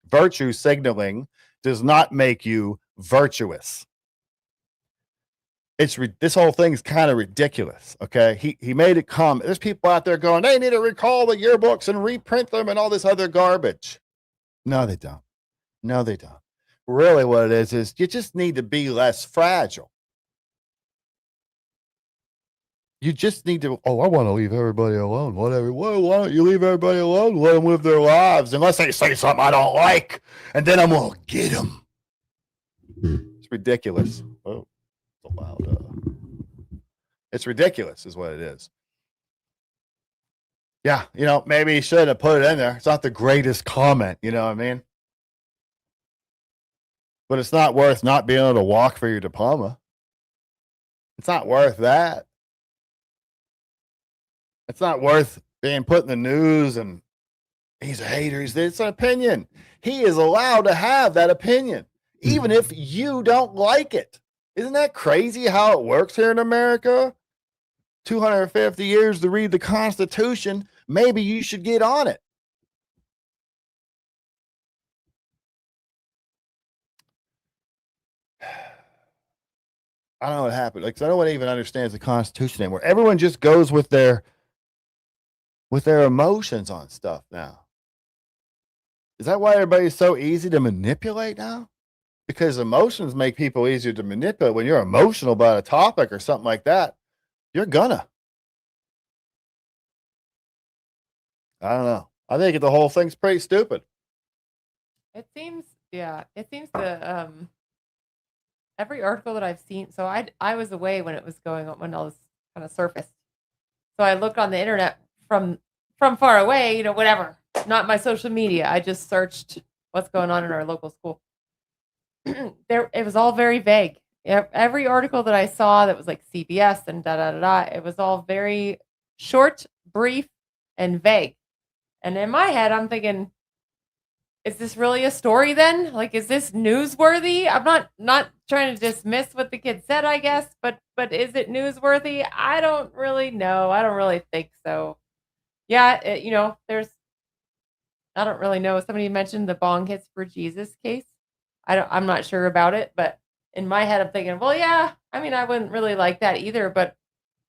Virtue signaling does not make you virtuous. This whole thing's kind of ridiculous. Okay. He made it come. There's people out there going, they need to recall the yearbooks and reprint them and all this other garbage. No, they don't. No, they don't. Really what it is you just need to be less fragile. You just need to, I want to leave everybody alone. Whatever. Well, why don't you leave everybody alone? Let them live their lives. Unless they say something I don't like. And then I'm going to get them. It's ridiculous. Oh. It's ridiculous is what it is. Yeah, maybe he should have put it in there. It's not the greatest comment, you know what I mean? But it's not worth not being able to walk for your diploma. It's not worth that. It's not worth being put in the news and he's a hater. It's an opinion. He is allowed to have that opinion, even if you don't like it. Isn't that crazy how it works here in America? 250 years to read the Constitution. Maybe you should get on it. I don't know what happened. Like, no one even understands the Constitution anymore. Everyone just goes with their emotions on stuff now. Is that why everybody's so easy to manipulate now? Because emotions make people easier to manipulate. When you're emotional about a topic or something like that, you're gonna. I don't know. I think the whole thing's pretty stupid. It seems the every article that I've seen. So I was away when it was going on, when all this kind of surfaced. So I looked on the internet from far away, whatever. Not my social media. I just searched what's going on in our local school. It was all very vague. Every article that I saw that was like CBS and it was all very short, brief, and vague. And in my head, I'm thinking, is this really a story then? Like, is this newsworthy? I'm not trying to dismiss what the kid said, I guess, but is it newsworthy? I don't really know. I don't really think so. Yeah, I don't really know. Somebody mentioned the Bong Hits for Jesus case. I'm not sure about it, but in my head, I'm thinking, well, yeah, I mean, I wouldn't really like that either, but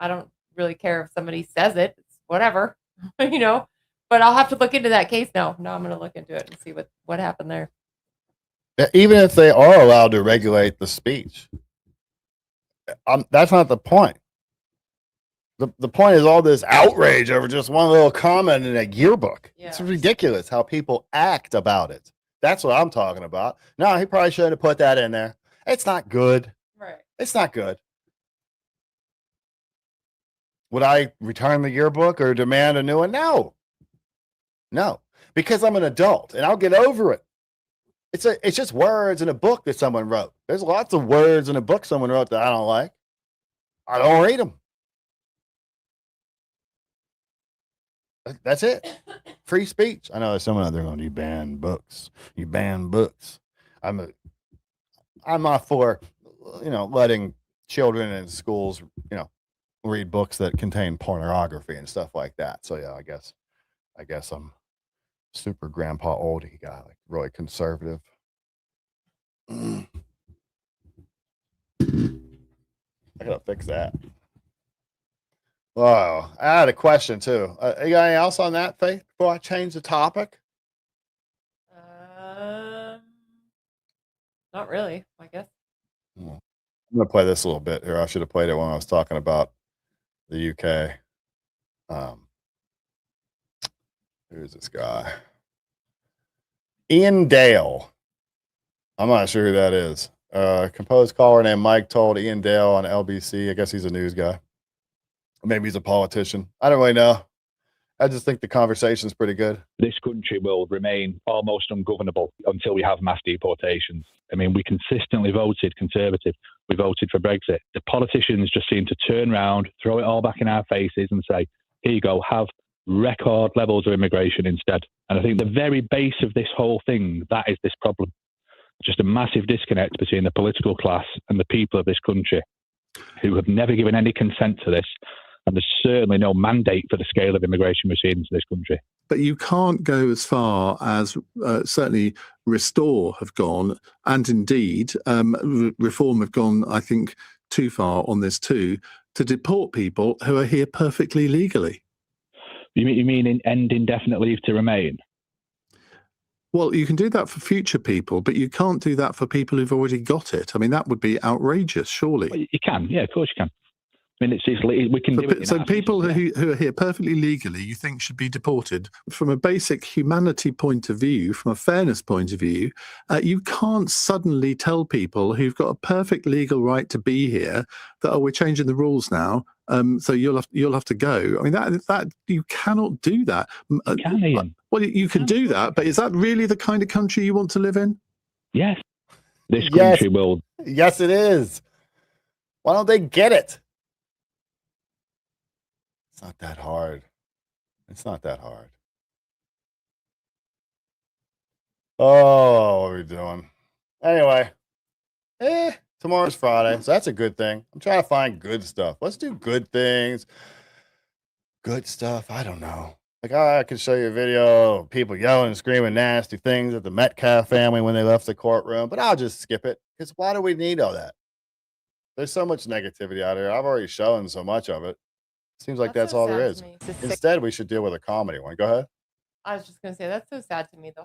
I don't really care if somebody says it. It's whatever, but I'll have to look into that case now. No, I'm going to look into it and see what happened there. Even if they are allowed to regulate the speech, that's not the point. The point is all this outrage over just one little comment in a yearbook. Yeah. It's ridiculous how people act about it. That's what I'm talking about. No, he probably shouldn't have put that in there. It's not good. Right. It's not good. Would I return the yearbook or demand a new one? No, because I'm an adult and I'll get over it. It's just words in a book that someone wrote. There's lots of words in a book someone wrote that I don't like. I don't read them. That's it. Free speech. I know there's someone out there going, you ban books. You ban books. I'm not for, letting children in schools, read books that contain pornography and stuff like that. So yeah, I guess I'm super grandpa oldie guy, like really conservative. I gotta fix that. Wow, I had a question too. You got anything else on that, Faith, before I change the topic? Not really, I guess. I'm gonna play this a little bit here. I should have played it when I was talking about the UK. Who's this guy? Ian Dale. I'm not sure who that is. Composed caller named Mike told Ian Dale on LBC. I guess he's a news guy. Maybe he's a politician. I don't really know. I just think the conversation's pretty good. This country will remain almost ungovernable until we have mass deportations. I mean, we consistently voted Conservative. We voted for Brexit. The politicians just seem to turn around, throw it all back in our faces and say, here you go, have record levels of immigration instead. And I think the very base of this whole thing, that is this problem. Just a massive disconnect between the political class and the people of this country who have never given any consent to this. And there's certainly no mandate for the scale of immigration we're seeing into this country. But you can't go as far as certainly Restore have gone, and indeed Reform have gone, I think, too far on this too, to deport people who are here perfectly legally. You mean end indefinite leave to remain? Well, you can do that for future people, but you can't do that for people who've already got it. I mean, that would be outrageous, surely. Well, you can, yeah, of course you can. I mean, we can do it. So people who are here perfectly legally, you think should be deported. From a basic humanity point of view, from a fairness point of view, you can't suddenly tell people who've got a perfect legal right to be here that, oh, we're changing the rules now, so you'll have to go. I mean, that you cannot do that. Can Ian? Well, you can do that, but is that really the kind of country you want to live in? Yes. This country will. Yes, it is. Why don't they get it? It's not that hard. It's not that hard. Oh, what are we doing? Anyway, tomorrow's Friday, so that's a good thing. I'm trying to find good stuff. Let's do good things. Good stuff. I don't know. Like, I could show you a video of people yelling and screaming nasty things at the Metcalf family when they left the courtroom, but I'll just skip it because why do we need all that? There's so much negativity out here. I've already shown so much of it. Seems like that's so all there sad is. to me. Instead, we should deal with a comedy one. Go ahead. I was just going to say that's so sad to me. That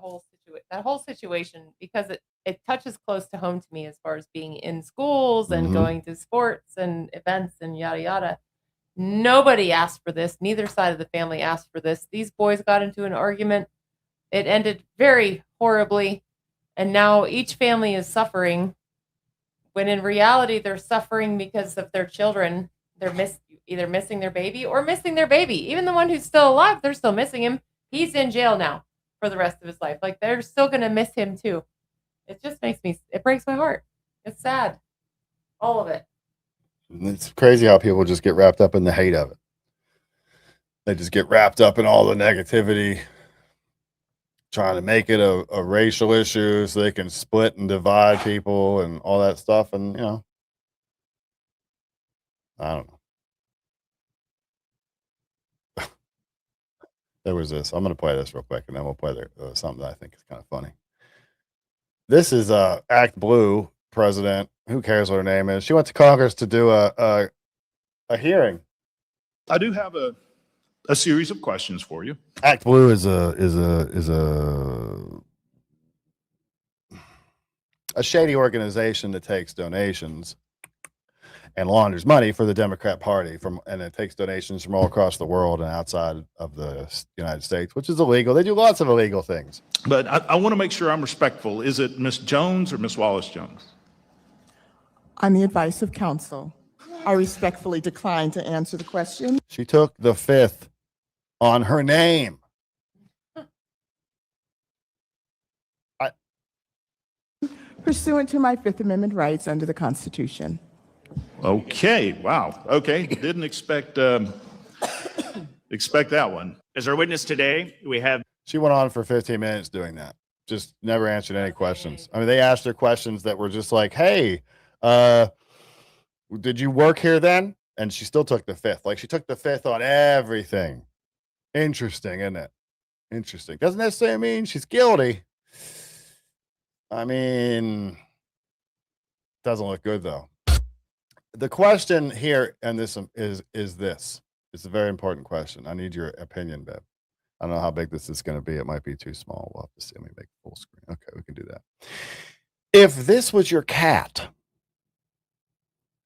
whole situation, because it touches close to home to me as far as being in schools and going to sports and events and yada yada. Nobody asked for this. Neither side of the family asked for this. These boys got into an argument. It ended very horribly, and now each family is suffering. When in reality, they're suffering because of their children. They're either missing their baby or missing their baby. Even the one who's still alive, they're still missing him. He's in jail now for the rest of his life. Like, they're still going to miss him too. It just it breaks my heart. It's sad. All of it. It's crazy how people just get wrapped up in the hate of it. They just get wrapped up in all the negativity, trying to make it a racial issue so they can split and divide people and all that stuff. And, I don't know. There was this. I'm going to play this real quick, and then we'll play something that I think is kind of funny. This is Act Blue president. Who cares what her name is? She went to Congress to do a hearing. I do have a series of questions for you. Act Blue is a shady organization that takes donations and launders money for the Democrat Party and it takes donations from all across the world and outside of the United States, which is illegal. They do lots of illegal things. But I want to make sure I'm respectful. Is it Miss Jones or Miss Wallace-Jones? On the advice of counsel, I respectfully decline to answer the question. She took the fifth on her name. Pursuant to my Fifth Amendment rights under the Constitution. Okay. Wow. Okay. Didn't expect that one. As our witness today, we have. She went on for 15 minutes doing that. Just never answered any questions. I mean, they asked her questions that were just like, hey, did you work here then? And she still took the fifth. Like, she took the fifth on everything. Interesting, isn't it? Interesting. Doesn't necessarily mean she's guilty. I mean, doesn't look good, though. The question here, and this is this. It's a very important question. I need your opinion, Bev. I don't know how big this is going to be. It might be too small. We'll have to see. Let me make it full screen. Okay, we can do that. If this was your cat,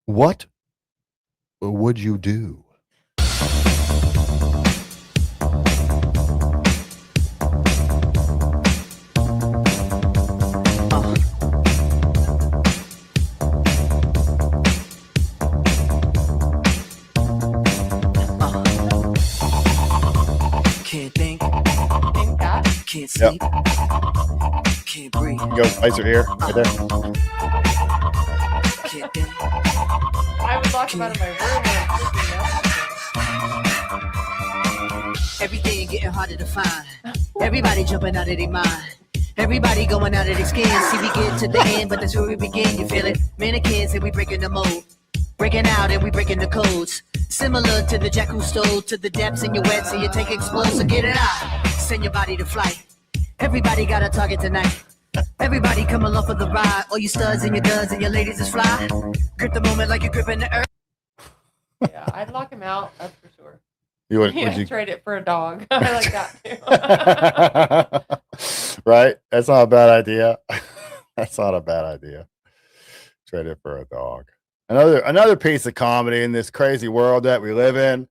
what would you do? can't sleep, can't breathe. Go, place your ear right there. Can't think. I would lock him out of my room when Everything getting harder to find. Everybody jumping out of their mind. Everybody going out of their skin. See, we get to the end, but that's where we begin. You feel it? Mannequins and we breaking the mold. Breaking out and we breaking the codes. Similar to the jack who stole to the depths in your wet, so you take explode, so get it out. Send your body to flight. Everybody got a target tonight. Everybody come along for the ride. All you studs and your duds and your ladies is fly. Grip the moment like you're gripping the earth. Yeah, I'd lock him out. That's for sure. You would Yeah, you trade it for a dog. I like that too. Right? That's not a bad idea. That's not a bad idea. Trade it for a dog. Another piece of comedy in this crazy world that we live in.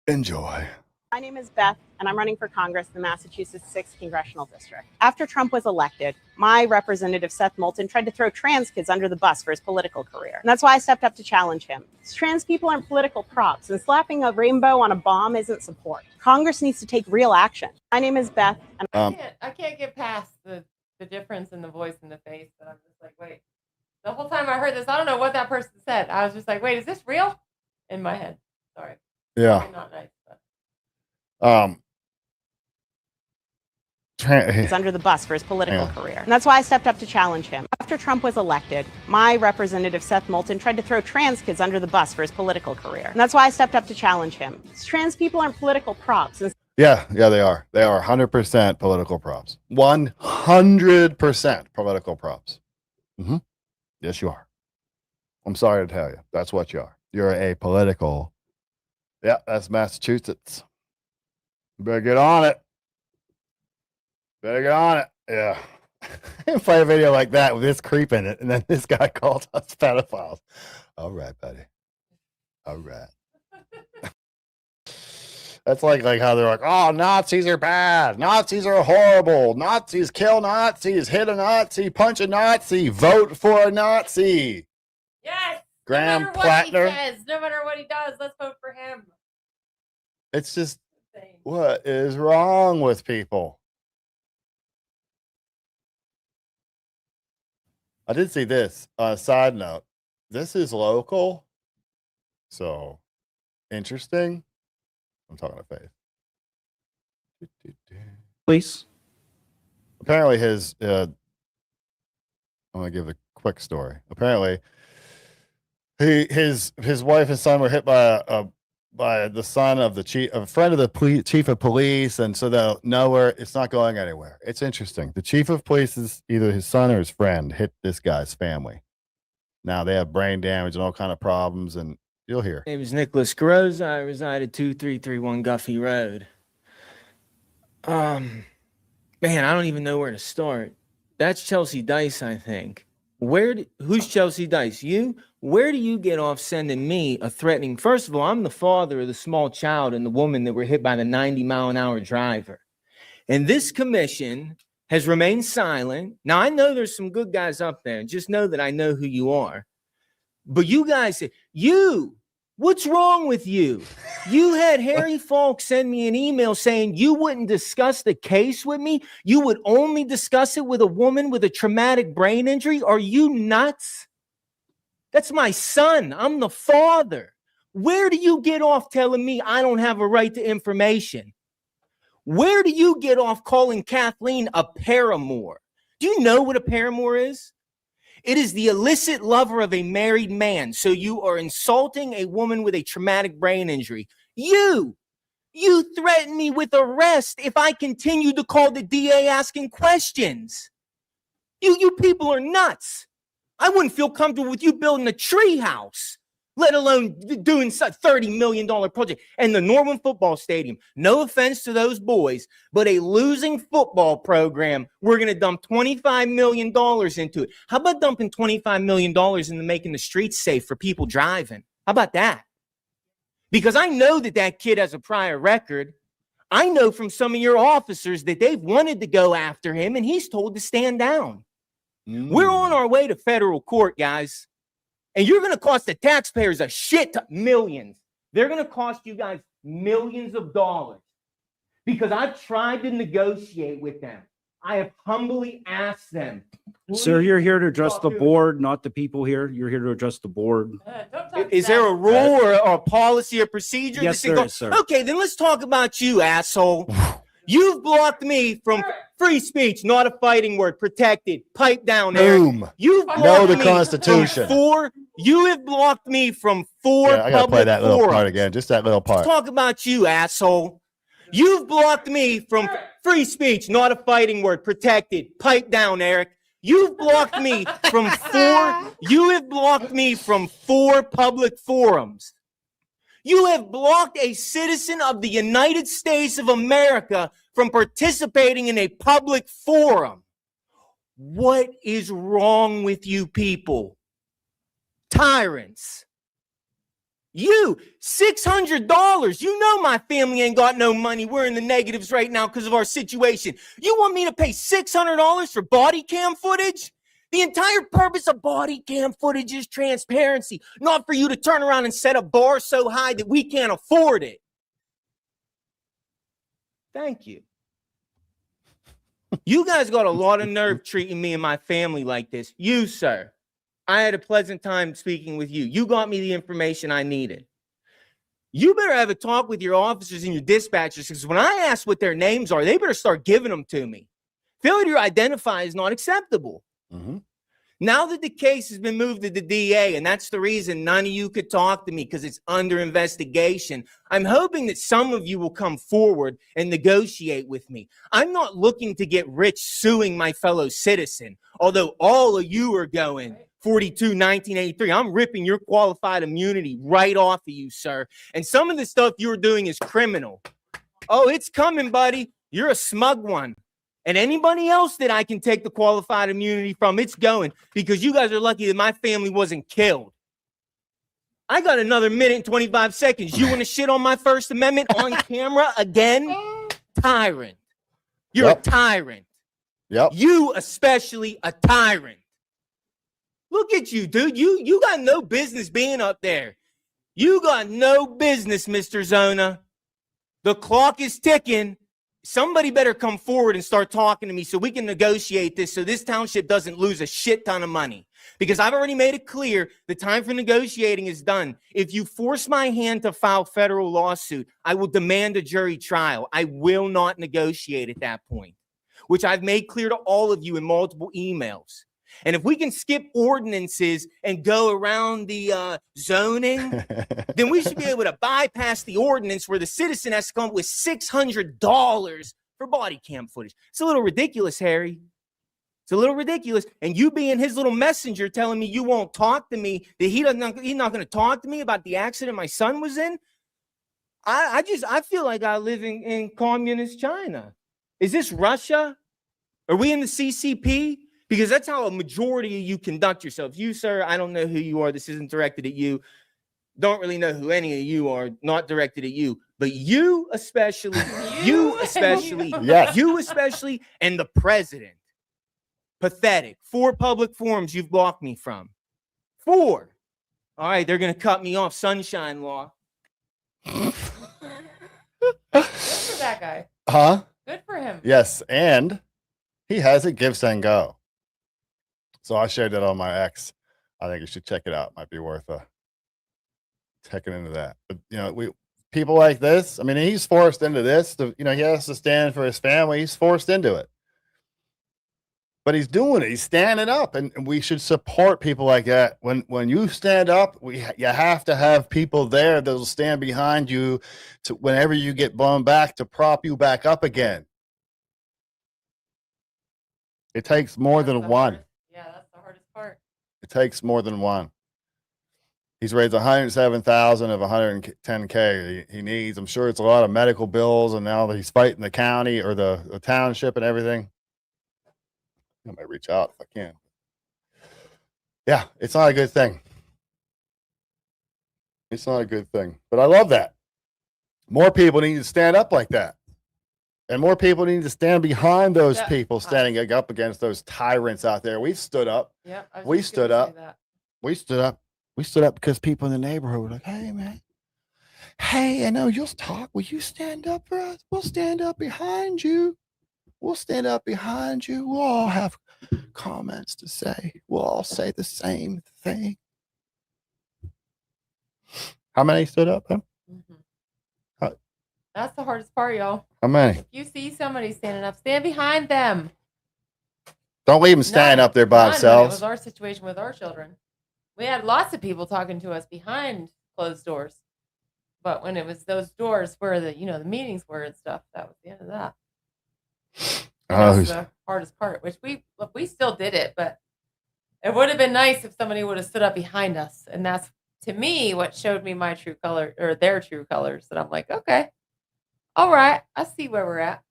Enjoy. My name is Beth, and I'm running for Congress in the Massachusetts 6th Congressional District. After Trump was elected, my representative, Seth Moulton, tried to throw trans kids under the bus for his political career. And that's why I stepped up to challenge him. Trans people aren't political props, and slapping a rainbow on a bomb isn't support. Congress needs to take real action. My name is Beth. And I can't get past the difference in the voice and the face, but I'm just like, wait. The whole time I heard this, I don't know what that person said. I was just like, wait, is this real? In my head. Sorry. Yeah. Probably not nice. He's under the bus for his political career. And that's why I stepped up to challenge him. After Trump was elected, my representative, Seth Moulton, tried to throw trans kids under the bus for his political career. And that's why I stepped up to challenge him. Trans people aren't political props. Yeah, they are. They are 100% political props. 100% political props. Mm-hmm. Yes, you are. I'm sorry to tell you. That's what you are. You're a political. Yeah, that's Massachusetts. You better get on it. Better get on it. Yeah. Play a video like that with this creep in it, and then this guy called us pedophiles. All right, buddy. All right. That's like how they're like, oh, Nazis are bad. Nazis are horrible. Nazis kill Nazis. Hit a Nazi. Punch a Nazi. Vote for a Nazi. Yes. Graham no matter what he Plattner. says, no matter what he does, let's vote for him. It's just, what is wrong with people? I did see this. Side note, this is local. So, interesting. I'm talking to Faith. Please. Apparently his, I'm going to give a quick story. Apparently, his wife and son were hit by the son of a friend of the chief of police, and so they'll know where it's not going anywhere. It's interesting. The chief of police is either his son or his friend hit this guy's family. Now they have brain damage and all kind of problems, and you'll hear. My name is Nicholas Groza. I reside at 2331 Guffey Road. Man, I don't even know where to start. That's Chelsea Dice, I think. Who's Chelsea Dice? You? Where do you get off sending me a threatening? First of all, I'm the father of the small child and the woman that were hit by the 90-mile-an-hour driver. And this commission has remained silent. Now, I know there's some good guys up there. Just know that I know who you are. But you guys, what's wrong with you? You had Harry Falk send me an email saying you wouldn't discuss the case with me. You would only discuss it with a woman with a traumatic brain injury. Are you nuts? That's my son. I'm the father. Where do you get off telling me I don't have a right to information? Where do you get off calling Kathleen a paramour? Do you know what a paramour is? It is the illicit lover of a married man. So you are insulting a woman with a traumatic brain injury. You threaten me with arrest if I continue to call the DA asking questions. You people are nuts. I wouldn't feel comfortable with you building a tree house, let alone doing such $30 million project. And the Norman football stadium, no offense to those boys, but a losing football program, we're going to dump $25 million into it. How about dumping $25 million into making the streets safe for people driving? How about that? Because I know that kid has a prior record. I know from some of your officers that they've wanted to go after him, and he's told to stand down. We're on our way to federal court, guys. And you're going to cost the taxpayers a shit ton, millions. They're going to cost you guys millions of dollars. because I've tried to negotiate with them. I have humbly asked them. Sir, you're here to address talk the to me. board, not the people here. You're here to address the board. Is there a rule or a policy or procedure? Yes, that can there go- is, sir. Okay, then let's talk about you, asshole. You've blocked me from free speech, not a fighting word, protected. Pipe down, Eric. Boom. You've Know blocked the me Constitution. from you have blocked me from 4 Yeah, I gotta play public that little part forums. again. Just that little part. Let's talk about you, asshole. You've blocked me from free speech, not a fighting word, protected. Pipe down, Eric. You've blocked me from 4. You have blocked me from 4 public forums. You have blocked a citizen of the United States of America from participating in a public forum. What is wrong with you people? Tyrants. You, $600. You know my family ain't got no money. We're in the negatives right now because of our situation. You want me to pay $600 for body cam footage? The entire purpose of body cam footage is transparency, not for you to turn around and set a bar so high that we can't afford it. Thank you. You guys got a lot of nerve treating me and my family like this. You, sir. I had a pleasant time speaking with you. You got me the information I needed. You better have a talk with your officers and your dispatchers, because when I ask what their names are, they better start giving them to me. Failure to identify is not acceptable. Now that the case has been moved to the DA, and that's the reason none of you could talk to me because it's under investigation, I'm hoping that some of you will come forward and negotiate with me. I'm not looking to get rich suing my fellow citizen, although all of you are going 42-1983. I'm ripping your qualified immunity right off of you, sir. And some of the stuff you're doing is criminal. Oh, it's coming, buddy. You're a smug one. And anybody else that I can take the qualified immunity from, it's going, because you guys are lucky that my family wasn't killed. I got another minute and 25 seconds. You want to shit on my First Amendment on camera again? Tyrant. You're a tyrant. Yep. You especially a tyrant. Look at you, dude. You got no business being up there. You got no business, Mr. Zona. The clock is ticking. Somebody better come forward and start talking to me so we can negotiate this so this township doesn't lose a shit ton of money. Because I've already made it clear the time for negotiating is done. If you force my hand to file federal lawsuit, I will demand a jury trial. I will not negotiate at that point, which I've made clear to all of you in multiple emails. And if we can skip ordinances and go around the zoning, then we should be able to bypass the ordinance where the citizen has to come up with $600 for body cam footage. It's a little ridiculous, Harry. It's a little ridiculous. And you being his little messenger telling me you won't talk to me, that he's not going to talk to me about the accident my son was in. I feel like I live in communist China. Is this Russia? Are we in the CCP? Because that's how a majority of you conduct yourselves. You, sir, I don't know who you are. This isn't directed at you. Don't really know who any of you are. Not directed at you. But you especially, Yes. you especially, and the president. Pathetic. 4 public forums you've blocked me from. 4. All right, they're going to cut me off. Sunshine law. Good for that guy. Huh? Good for him. Yes, and he has it give, send, go. So I shared that on my ex. I think you should check it out. Might be worth checking into that. But people like this. I mean, he's forced into this. He has to stand for his family. He's forced into it. But he's doing it. He's standing up, and we should support people like that. When you stand up, you have to have people there that'll stand behind you to whenever you get blown back to prop you back up again. It takes more than one. Yeah, that's the hardest part. It takes more than one. He's raised $107,000 of $110K he needs. I'm sure it's a lot of medical bills, and now that he's fighting the county or the township and everything. I might reach out if I can. Yeah, it's not a good thing. It's not a good thing. But I love that. More people need to stand up like that. And more people need to stand behind those people standing up against those tyrants out there. We've stood up. Yeah, we stood up. We stood up. We stood up because people in the neighborhood were like, hey, man. Hey, I know you'll talk. Will you stand up for us? We'll stand up behind you. We'll stand up behind you. We'll all have comments to say. We'll all say the same thing. How many stood up? Huh? That's the hardest part, y'all. How many? If you see somebody standing up, stand behind them. Don't leave them standing up there by None when it themselves. was our situation with our children. We had lots of people talking to us behind closed doors. But when it was those doors where the meetings were and stuff, that was the end of that. That was the hardest part, which we still did it, but it would have been nice if somebody would have stood up behind us. And that's, to me, what showed me my true color, or their true colors. That I'm like, okay, all right, I see where we're at.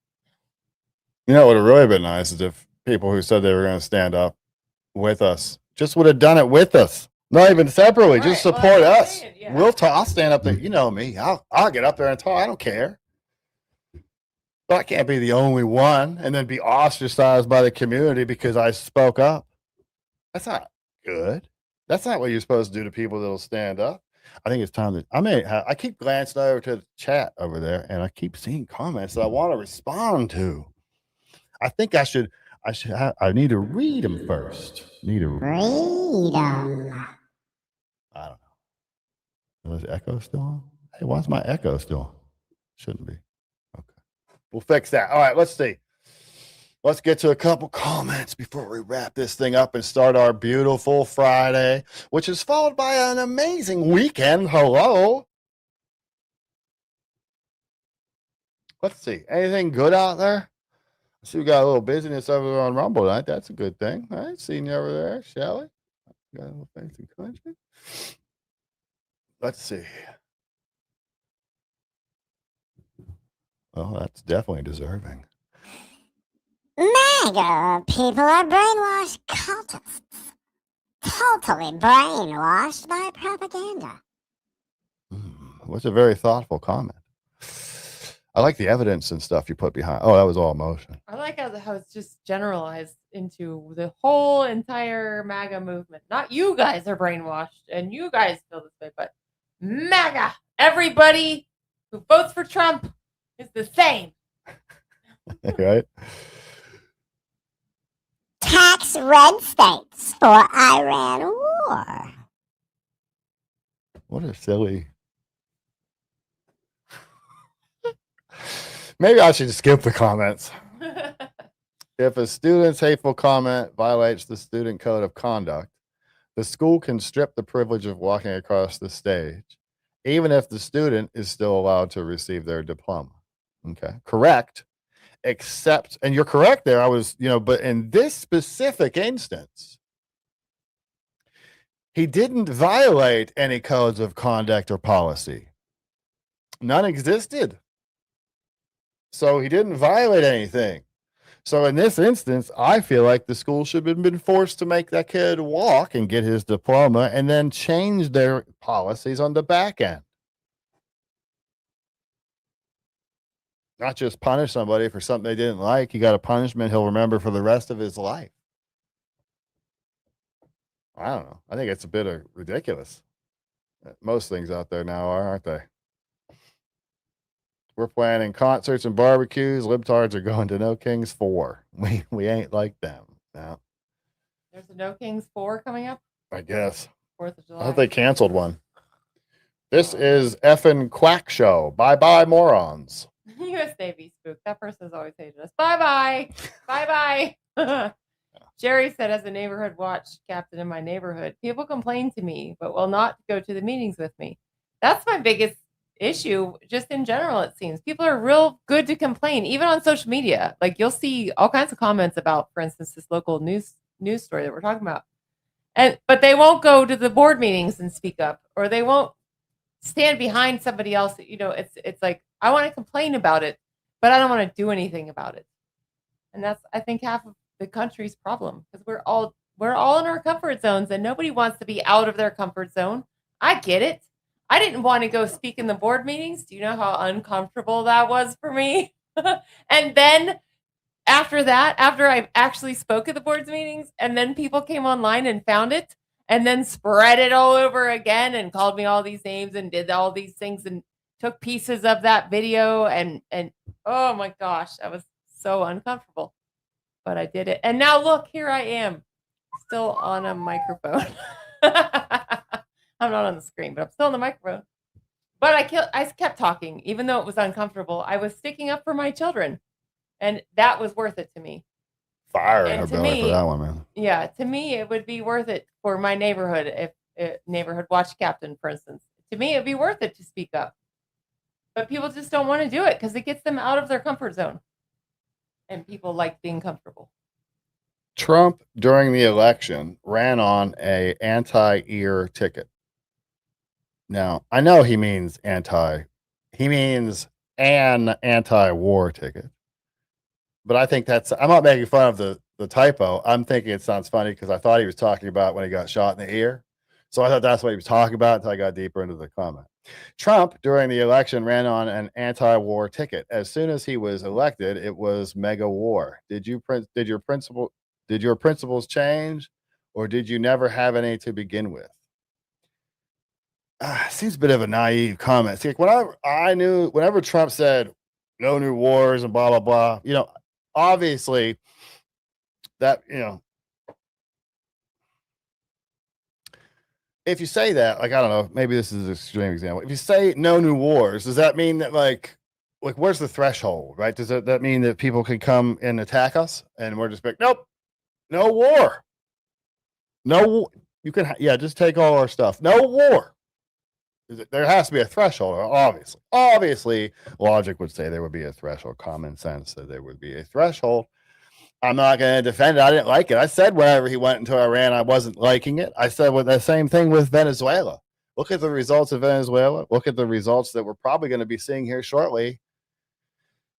You know, it would have really been nice is if people who said they were going to stand up with us just would have done it with us. Not even separately, Right, just well, support that's what I'm us. saying, yeah. We'll talk. I'll stand up there. You know me. I'll get up there and talk. I don't care. But I can't be the only one and then be ostracized by the community because I spoke up. That's not good. That's not what you're supposed to do to people that'll stand up. I think it's time that I keep glancing over to the chat over there and I keep seeing comments that I want to respond to. I think I need to read them first. Need to read them. I don't know. Is echo still on? Hey, why's my echo still on? Shouldn't be. Okay. We'll fix that. All right, let's see. Let's get to a couple comments before we wrap this thing up and start our beautiful Friday, which is followed by an amazing weekend. Hello. Let's see. Anything good out there? I see we got a little busyness over there on Rumble tonight. That's a good thing. All right, seeing you over there, Shelly. Got a little fancy country. Let's see. Well, that's definitely deserving. MAGA people are brainwashed cultists. Totally brainwashed by propaganda. What's a very thoughtful comment. I like the evidence and stuff you put behind. Oh, that was all emotion. I like how it's just generalized into the whole entire MAGA movement. Not you guys are brainwashed and you guys feel this way, but MAGA. Everybody who votes for Trump is the same. Right? Tax red states for Iran war. What a silly. Maybe I should skip the comments. If a student's hateful comment violates the student code of conduct, the school can strip the privilege of walking across the stage, even if the student is still allowed to receive their diploma. Okay, correct. Except, and you're correct there. But in this specific instance, he didn't violate any codes of conduct or policy. None existed. So he didn't violate anything. So in this instance, I feel like the school should have been forced to make that kid walk and get his diploma and then change their policies on the back end. Not just punish somebody for something they didn't like. You got a punishment he'll remember for the rest of his life. I don't know. I think it's a bit of ridiculous. Most things out there now are, aren't they? We're planning concerts and barbecues. Libtards are going to No Kings 4. We ain't like them. No. There's a No Kings 4 coming up. I guess. 4th of July. I thought they canceled one. This is effing quack show. Bye-bye, morons. US Navy spook. That person's always hated us. Bye-bye. Bye-bye. Jerry said, as a neighborhood watch captain in my neighborhood, people complain to me, but will not go to the meetings with me. That's my biggest issue, just in general, it seems. People are real good to complain, even on social media. Like, you'll see all kinds of comments about, for instance, this local news story that we're talking about. But they won't go to the board meetings and speak up, or they won't stand behind somebody else. It's like, I want to complain about it, but I don't want to do anything about it. And that's, I think, half of the country's problem, because we're all in our comfort zones and nobody wants to be out of their comfort zone. I get it. I didn't want to go speak in the board meetings. Do you know how uncomfortable that was for me? And then after that, after I actually spoke at the board's meetings, and then people came online and found it and then spread it all over again and called me all these names and did all these things and took pieces of that video and oh my gosh, I was so uncomfortable. But I did it. And now look, here I am, still on a microphone. I'm not on the screen, but I'm still on the microphone. But I kept talking, even though it was uncomfortable. I was sticking up for my children, and that was worth it to me. Fire in And her to belly me, for that one, man. Yeah, to me, it would be worth it for my neighborhood. If neighborhood watch captain, for instance, to me, it'd be worth it to speak up. But people just don't want to do it because it gets them out of their comfort zone. And people like being comfortable. Trump, during the election, ran on a anti-ear ticket. Now, I know he means an anti-war ticket. But I think I'm not making fun of the typo. I'm thinking it sounds funny because I thought he was talking about when he got shot in the ear. So I thought that's what he was talking about until I got deeper into the comment. Trump, during the election, ran on an anti-war ticket. As soon as he was elected, it was mega war. Did your principles change, or did you never have any to begin with? Seems a bit of a naive comment. See, like whenever Trump said no new wars and blah blah blah, obviously that if you say that, like, I don't know, maybe this is an extreme example. If you say no new wars, does that mean that like where's the threshold, right? Does that mean that people can come and attack us and we're just like, nope, no war, no, you can just take all our stuff, no war? There has to be a threshold. Obviously logic would say there would be a threshold. Common sense said there would be a threshold. I'm not going to defend it. I didn't like it. I said whenever he went into Iran, I wasn't liking it. I said with the same thing with Venezuela. Look at the results of Venezuela. Look at the results that we're probably going to be seeing here shortly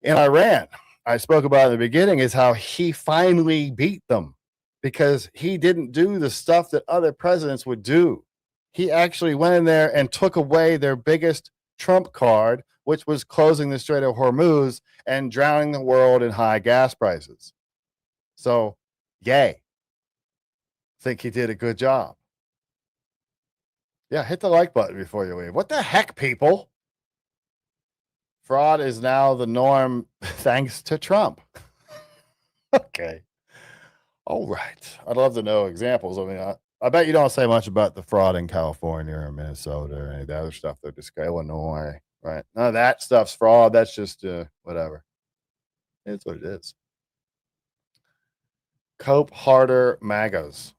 in Iran. I spoke about in the beginning is how he finally beat them because he didn't do the stuff that other presidents would do. He actually went in there and took away their biggest trump card, which was closing the Strait of Hormuz and drowning the world in high gas prices. So, yay. Think he did a good job. Yeah, hit the like button before you leave. What the heck, people? Fraud is now the norm thanks to Trump. Okay. All right. I'd love to know examples. I mean, I bet you don't say much about the fraud in California or Minnesota or any of the other stuff. They're just Illinois, right? None of that stuff's fraud. That's just whatever. It's what it is. Cope harder, MAGAs.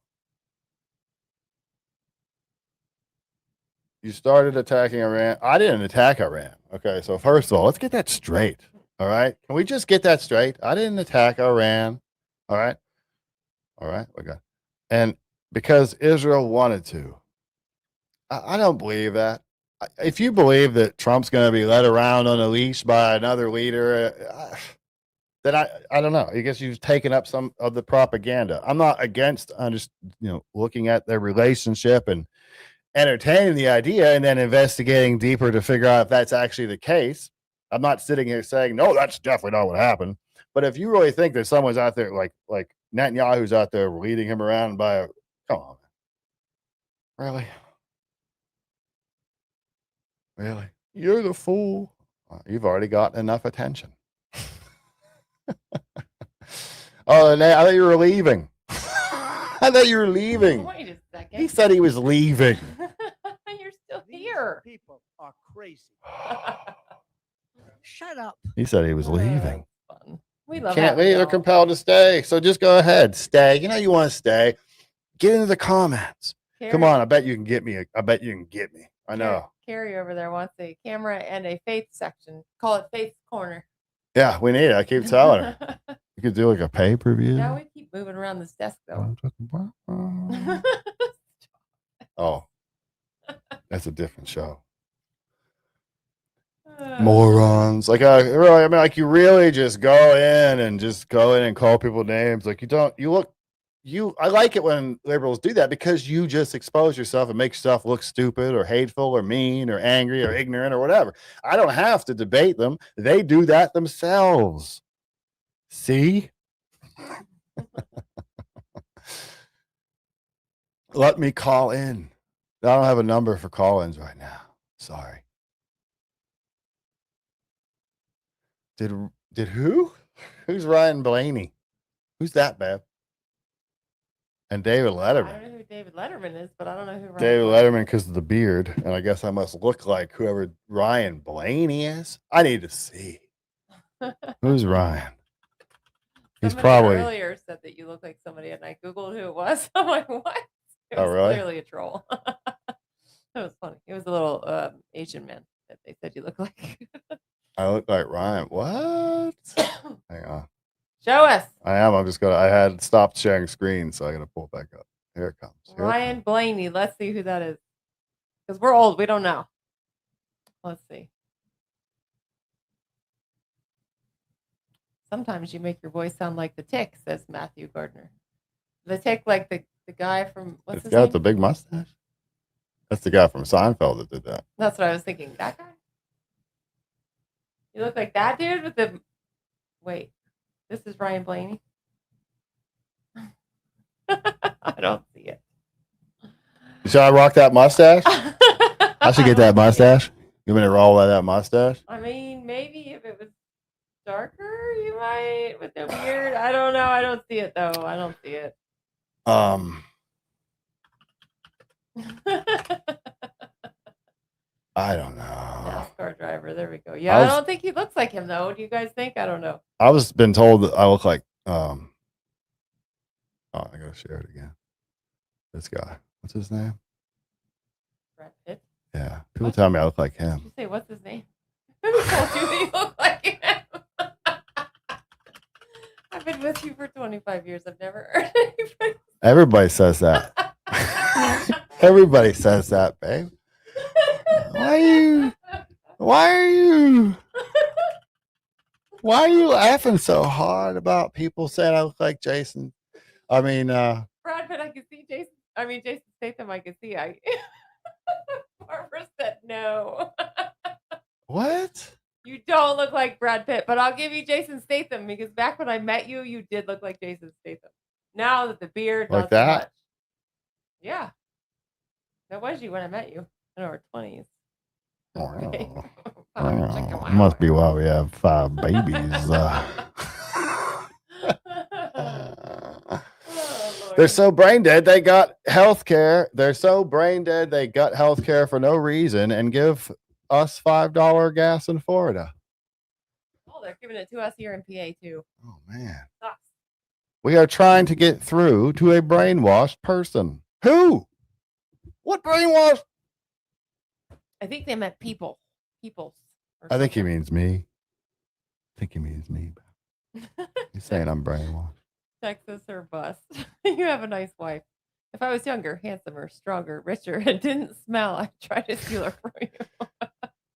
You started attacking Iran. I didn't attack Iran. Okay, so first of all, let's get that straight. All right? Can we just get that straight? I didn't attack Iran. All right? All right, we got. And because Israel wanted to. I don't believe that. If you believe that Trump's going to be led around on a leash by another leader, then I don't know. I guess you've taken up some of the propaganda. I'm not against looking at their relationship and entertaining the idea and then investigating deeper to figure out if that's actually the case. I'm not sitting here saying, no, that's definitely not what happened. But if you really think that someone's out there like Netanyahu's out there leading him around come on, really? Really? You're the fool. You've already got enough attention. Oh, I thought you were leaving. I thought you were leaving. Wait a second. He said he was leaving. You're still here. People are crazy. Shut up. He said he was leaving. We love Can't having leave. They're y'all. compelled to stay. So just go ahead. Stay. You want to stay. Get into the comments. Come on. I bet you can get me. I know. Carrie over there wants a camera and a faith section. Call it Faith's Corner. Yeah, we need it. I keep telling her. You could do like a pay-per-view. Now we keep moving around this desk though. Oh, that's a different show. Morons. Like, really, I mean, like, you really just go in and call people names. Like, I like it when liberals do that because you just expose yourself and make stuff look stupid or hateful or mean or angry or ignorant or whatever. I don't have to debate them. They do that themselves. See? Let me call in. I don't have a number for call-ins right now. Sorry. Did who? Who's Ryan Blaney? Who's that, babe? And David I Letterman. don't know who David Letterman is, but I don't know who Ryan David Blaney Letterman because of the beard, and I guess I must look like whoever Ryan Blaney is. I need to see. Who's Ryan? He's Somebody probably. earlier said that you look like somebody, and I googled who it was. I'm like, what? It Oh, was really? clearly a troll. That was funny. It was a little Asian man that they said you look like. I look like Ryan. What? Hang on. Show us. I am. I'm just gonna. I had stopped sharing screen, so I gotta pull it back up. Here it comes. Here it Ryan Blaney. Let's see who that is. Because we're old. We don't know. Let's see. Sometimes you make your voice sound like the Tick, says Matthew Gardner. The Tick, like the guy from, what's It's his got name? the big mustache. That's the guy from Seinfeld that did that. That's what I was thinking. That guy? You look like that dude with the, wait, this is Ryan Blaney? I don't see it. Should I rock that mustache? I should get that mustache. You want me to roll that mustache? I mean, maybe if it was darker, you might, with the beard. I don't know. I don't see it, though. I don't see it. I don't know. NASCAR driver. There we go. Yeah, I don't think he looks like him, though. Do you guys think? I don't know. I was been told that I look like oh, I gotta share it again. This guy. What's his name? Brad Pitt. Yeah. People tell me I look like Did him. you say, what's his name? Who told you that you look like him? I've been with you for 25 years. I've never heard anybody. Everybody says that. Everybody says that, babe. Why are you laughing so hard about people saying I look like Jason? I mean, Brad Pitt, I can see Jason. I mean, Jason Statham, I can see. Barbara said no. what? You don't look like Brad Pitt, but I'll give you Jason Statham because back when I met you, you did look like Jason Statham. Now that the beard, Like not so that? much. Yeah. That was you when I met you in our 20s. Okay. Oh, must be why we have 5 babies. They're so brain dead, they got health care. They're so brain dead, they got health care for no reason and give us $5 gas in Florida. Oh, they're giving it to us here in PA, too. Oh, man. Sucks. We are trying to get through to a brainwashed person. Who? What brainwashed? I think they meant people. Peoples. I think he means me. He's saying I'm brainwashed. Texas or bust. You have a nice wife. If I was younger, handsomer, stronger, richer, and didn't smell, I'd try to steal her from you.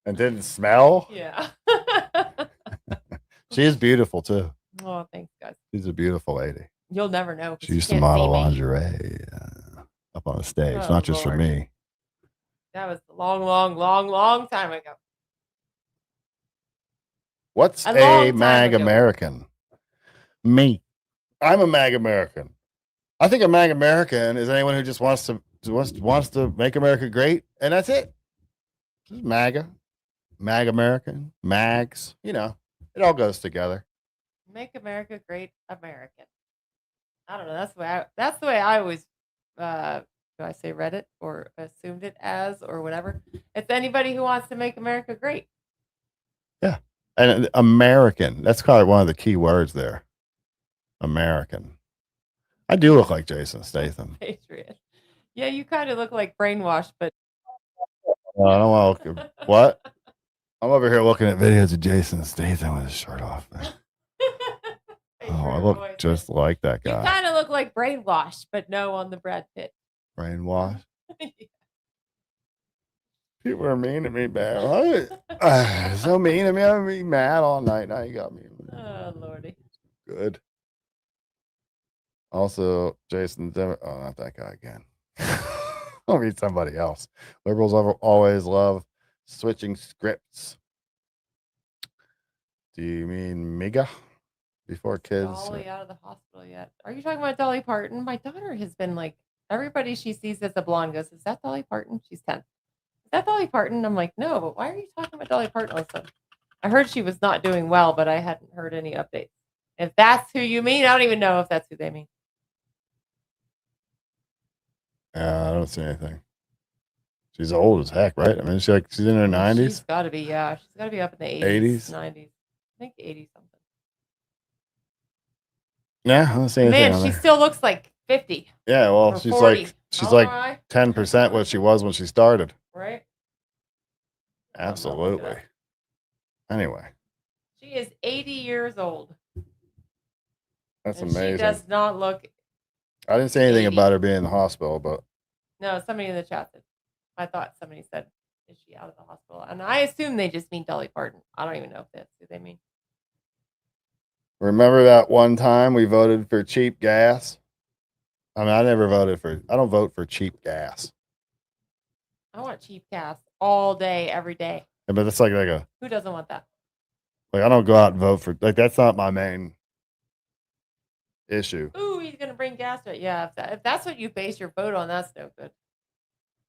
And didn't smell? Yeah. She is beautiful, too. Oh, thanks, guys. She's a beautiful lady. You'll never know. 'cause She you used to can't model see me. lingerie up on a stage, Oh, not just for Lord. me. That was a long time ago. What's A a long time MAG ago. American? Me. I'm a MAG American. I think a MAG American is anyone who just wants to make America great, and that's it. Just MAGA, MAG American, MAGs. You know, it all goes together. Make America Great American. I don't know. That's the way I always do I say read it or assumed it as or whatever. It's anybody who wants to make America great. Yeah. And American, that's probably one of the key words there. American. I do look like Jason Statham. Patriot. Yeah, you kind of look like brainwashed, but I don't want to look. What? I'm over here looking at videos of Jason Statham with his shirt off. Oh, I look just like that you guy. kind of look like brainwashed, but no on the Brad Pitt. Brainwashed. People are mean to me, man. So mean to me. I'm be mad all night. Now you got me. Oh, Lordy. Good. Also, Jason. Oh, not that guy again. I'll meet somebody else. Liberals always love switching scripts. Do you mean MIGA? Before kids. Dolly out of the hospital yet? Are you talking about Dolly Parton? My daughter has been like, everybody she sees as a blonde goes, is that Dolly Parton? She's 10. Is that Dolly Parton? I'm like, no, but why are you talking about Dolly Parton all of a sudden? I heard she was not doing well, but I hadn't heard any updates. If that's who you mean, I don't even know if that's who they mean. I don't see anything. She's old as heck, right? I mean, she's in her 90s. She's got to be, yeah. She's got to be up in the 80s, 90s. I think 80 something. Yeah, I don't see anything. Man, she still looks like 50. Yeah, well, she's 40. like 10% what she was when she started. Right? Absolutely. Anyway. She is 80 years old. That's and amazing. She does not look. I didn't say anything about her being in the hospital, but. No, somebody in the chat said. I thought somebody said, is she out of the hospital? And I assume they just mean Dolly Parton. I don't even know if that's who they mean. Remember that one time we voted for cheap gas? I mean, I don't vote for cheap gas. I want cheap gas all day, every day. Yeah, but it's like a. Who doesn't want that? Like, I don't go out and vote for, that's not my main issue. Ooh, he's going to bring gas to it. Yeah, if that's what you base your vote on, that's no good.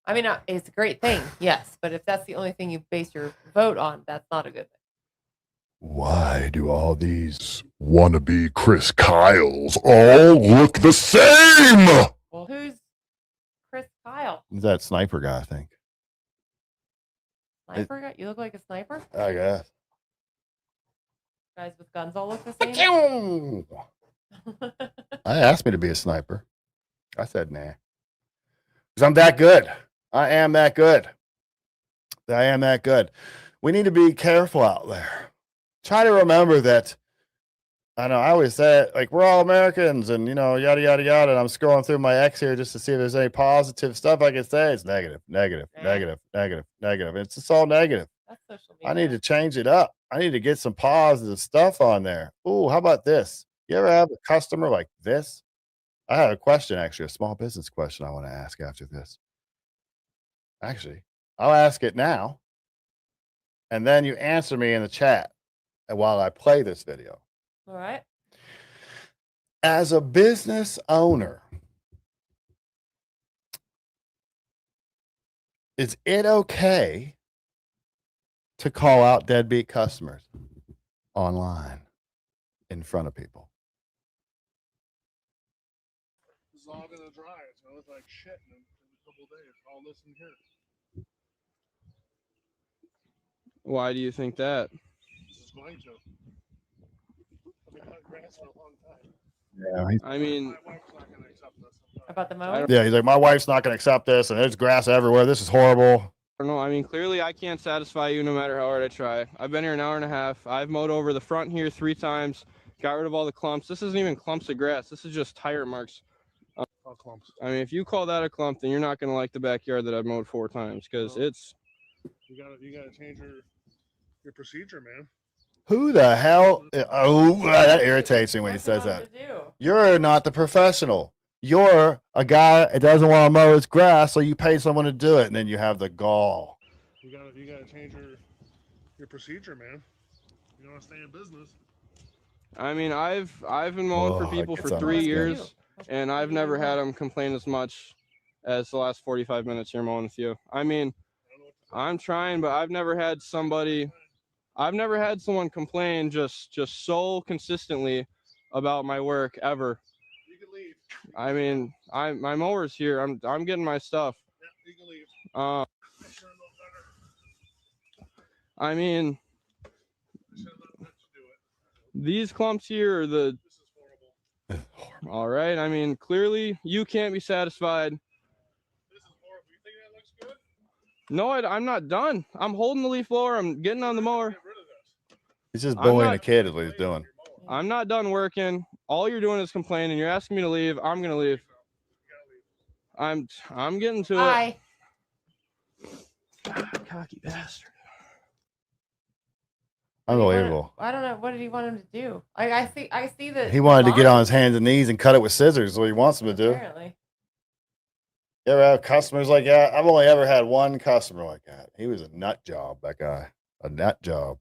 I mean, it's a great thing, yes, but if that's the only thing you base your vote on, that's not a good thing. Why do all these wannabe Chris Kyles all look the same? Well, who's Chris Kyle? He's that sniper guy, I think. Sniper guy? You look like a sniper? I guess. Guys with guns all look the same? I asked me to be a sniper. I said nah. Because I'm that good. I am that good. I am that good. We need to be careful out there. Try to remember that. I know I always say it, like, we're all Americans and, yada, yada, yada. And I'm scrolling through my X here just to see if there's any positive stuff I can say. It's negative, negative, negative, negative, negative. It's just all negative. That's social media. I need to change it up. I need to get some positive stuff on there. Ooh, how about this? You ever have a customer like this? I have a question, actually, a small business question I want to ask after this. Actually, I'll ask it now. And then you answer me in the chat while I play this video. All right. As a business owner, is it okay to call out deadbeat customers online in front of people? It's all gonna dry. It's gonna look like shit in a couple of days. I'll listen here. Why do you think that? This is going to. I've been cutting grass for a long time. Yeah. I mean, my wife's not gonna accept this. About the mower? Yeah, he's like, my wife's not going to accept this, and there's grass everywhere. This is horrible. I don't know. I mean, clearly I can't satisfy you no matter how hard I try. I've been here an hour and a half. I've mowed over the front here 3 times, got rid of all the clumps. This isn't even clumps of grass. This is just tire marks. All clumps. I mean, if you call that a clump, then you're not going to like the backyard that I've mowed 4 times because it's. You gotta change your procedure, man. Who the hell? Oh, that irritates me when he says that. You're not the professional. You're a guy that doesn't want to mow his grass, so you pay someone to do it, and then you have the gall. You gotta change your procedure, man. You want to stay in business. I mean, I've been mowing for people for 3 years, and I've never had them complain as much as the last 45 minutes here mowing with you. I mean, I'm trying, but I've never had someone complain just so consistently about my work ever. You can leave. I mean, my mower's here. I'm getting my stuff. Yeah, you can leave. I mean, these clumps here are the. This is horrible. All right. I mean, clearly you can't be satisfied. This is horrible. You think that looks good? No, I'm not done. I'm holding the leaf blower. I'm getting on the mower. He's just bullying a kid is what he's doing. I'm not done working. All you're doing is complaining. You're asking me to leave. I'm gonna leave. I'm getting to it. Cocky bastard. Unbelievable. I don't know. What did he want him to do? I see that He wanted to get on his hands and knees and cut it with scissors. Is what he wants him to do. Apparently. You ever have customers like that? I've only ever had one customer like that. He was a nut job, that guy. A nut job.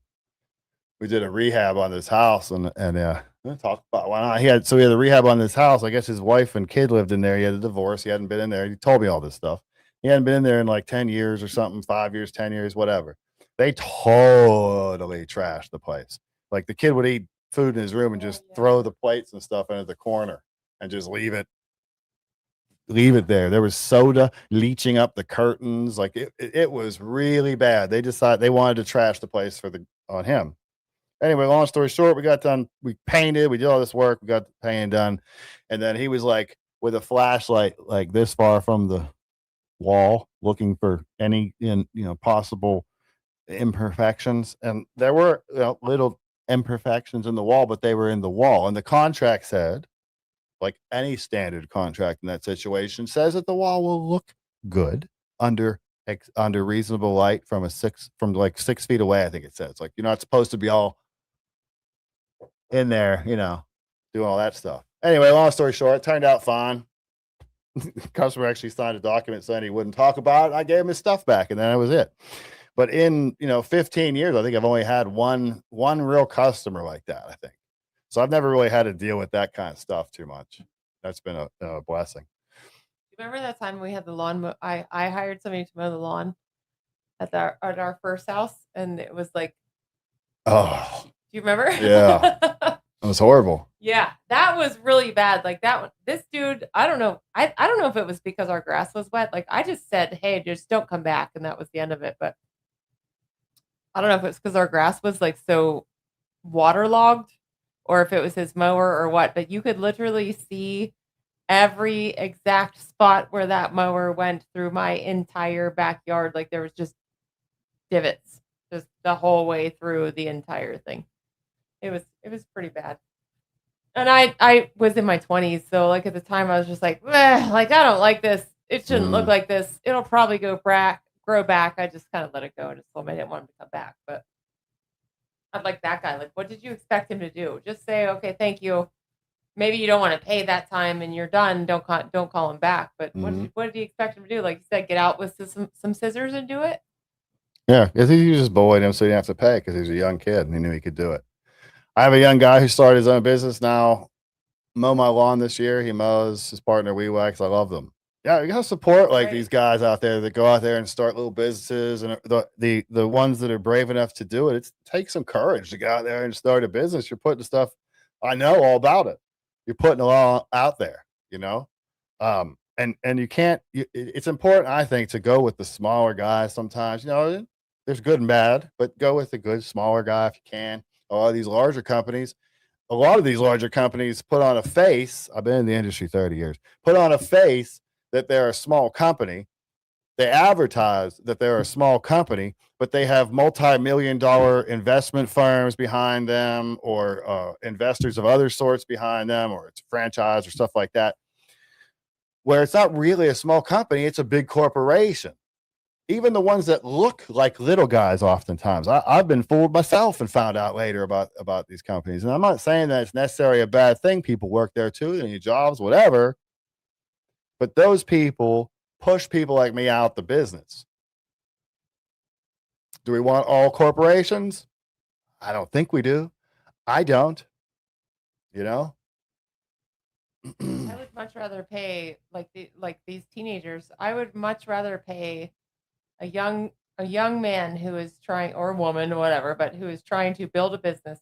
We did a rehab on this house, and talk about why not. We had a rehab on this house. I guess his wife and kid lived in there. He had a divorce. He hadn't been in there. He told me all this stuff. He hadn't been in there in like 10 years or something, 5 years, 10 years, whatever. They totally trashed the place. Like the kid would eat food in his room and just throw the plates and stuff into the corner and just leave it there. There was soda leaching up the curtains. Like it was really bad. They decided they wanted to trash the place on him. Anyway, long story short, we got done. We painted. We did all this work. We got the painting done, and then he was like with a flashlight, like this far from the wall, looking for any possible imperfections. And there were little imperfections in the wall, but they were in the wall. And the contract said, like any standard contract in that situation, says that the wall will look good under reasonable light from like 6 feet away. I think it says, like, you're not supposed to be all in there, doing all that stuff. Anyway, long story short, it turned out fine. The customer actually signed a document saying he wouldn't talk about it. I gave him his stuff back, and then that was it. But in 15 years, I think I've only had one real customer like that, I think. So I've never really had to deal with that kind of stuff too much. That's been a blessing. Remember that time we had the lawn? I hired somebody to mow the lawn at our first house, and it was like, oh, do you remember? Yeah, it was horrible. Yeah, that was really bad. Like that one, this dude, I don't know. I don't know if it was because our grass was wet. Like I just said, hey, just don't come back, and that was the end of it. But I don't know if it's because our grass was like so waterlogged, or if it was his mower or what. But you could literally see every exact spot where that mower went through my entire backyard. Like there was just divots just the whole way through the entire thing. It was pretty bad. And I was in my 20s, so like at the time I was just like, like I don't like this. It shouldn't look like this. It'll probably grow back. I just kind of let it go and just told me I didn't want him to come back. But I'd like that guy. Like, what did you expect him to do? Just say, okay, thank you. Maybe you don't want to pay that time and you're done. Don't call him back. But what did you expect him to do? Like you said, get out with some scissors and do it? Yeah, because he just bullied him so he didn't have to pay because he was a young kid and he knew he could do it. I have a young guy who started his own business now. Mow my lawn this year. He mows his partner WeWax. I love them. Yeah, you gotta support like these guys out there that go out there and start little businesses, and the ones that are brave enough to do it. It takes some courage to go out there and start a business. You're putting stuff. I know all about it. You're putting it all out there, and you can't. It's important, I think, to go with the smaller guys. Sometimes, there's good and bad, but go with the good smaller guy if you can. A lot of these larger companies put on a face. I've been in the industry 30 years. Put on a face that they're a small company. They advertise that they're a small company, but they have multi-million-dollar investment firms behind them, or investors of other sorts behind them, or it's a franchise or stuff like that, where it's not really a small company, it's a big corporation. Even the ones that look like little guys, oftentimes. I've been fooled myself and found out later about these companies. And I'm not saying that it's necessarily a bad thing. People work there too, they need jobs, whatever. But those people push people like me out the business. Do we want all corporations? I don't think we do. I don't. I would much rather pay like these teenagers. I would much rather pay a young man who is trying, or a woman, or whatever, but who is trying to build a business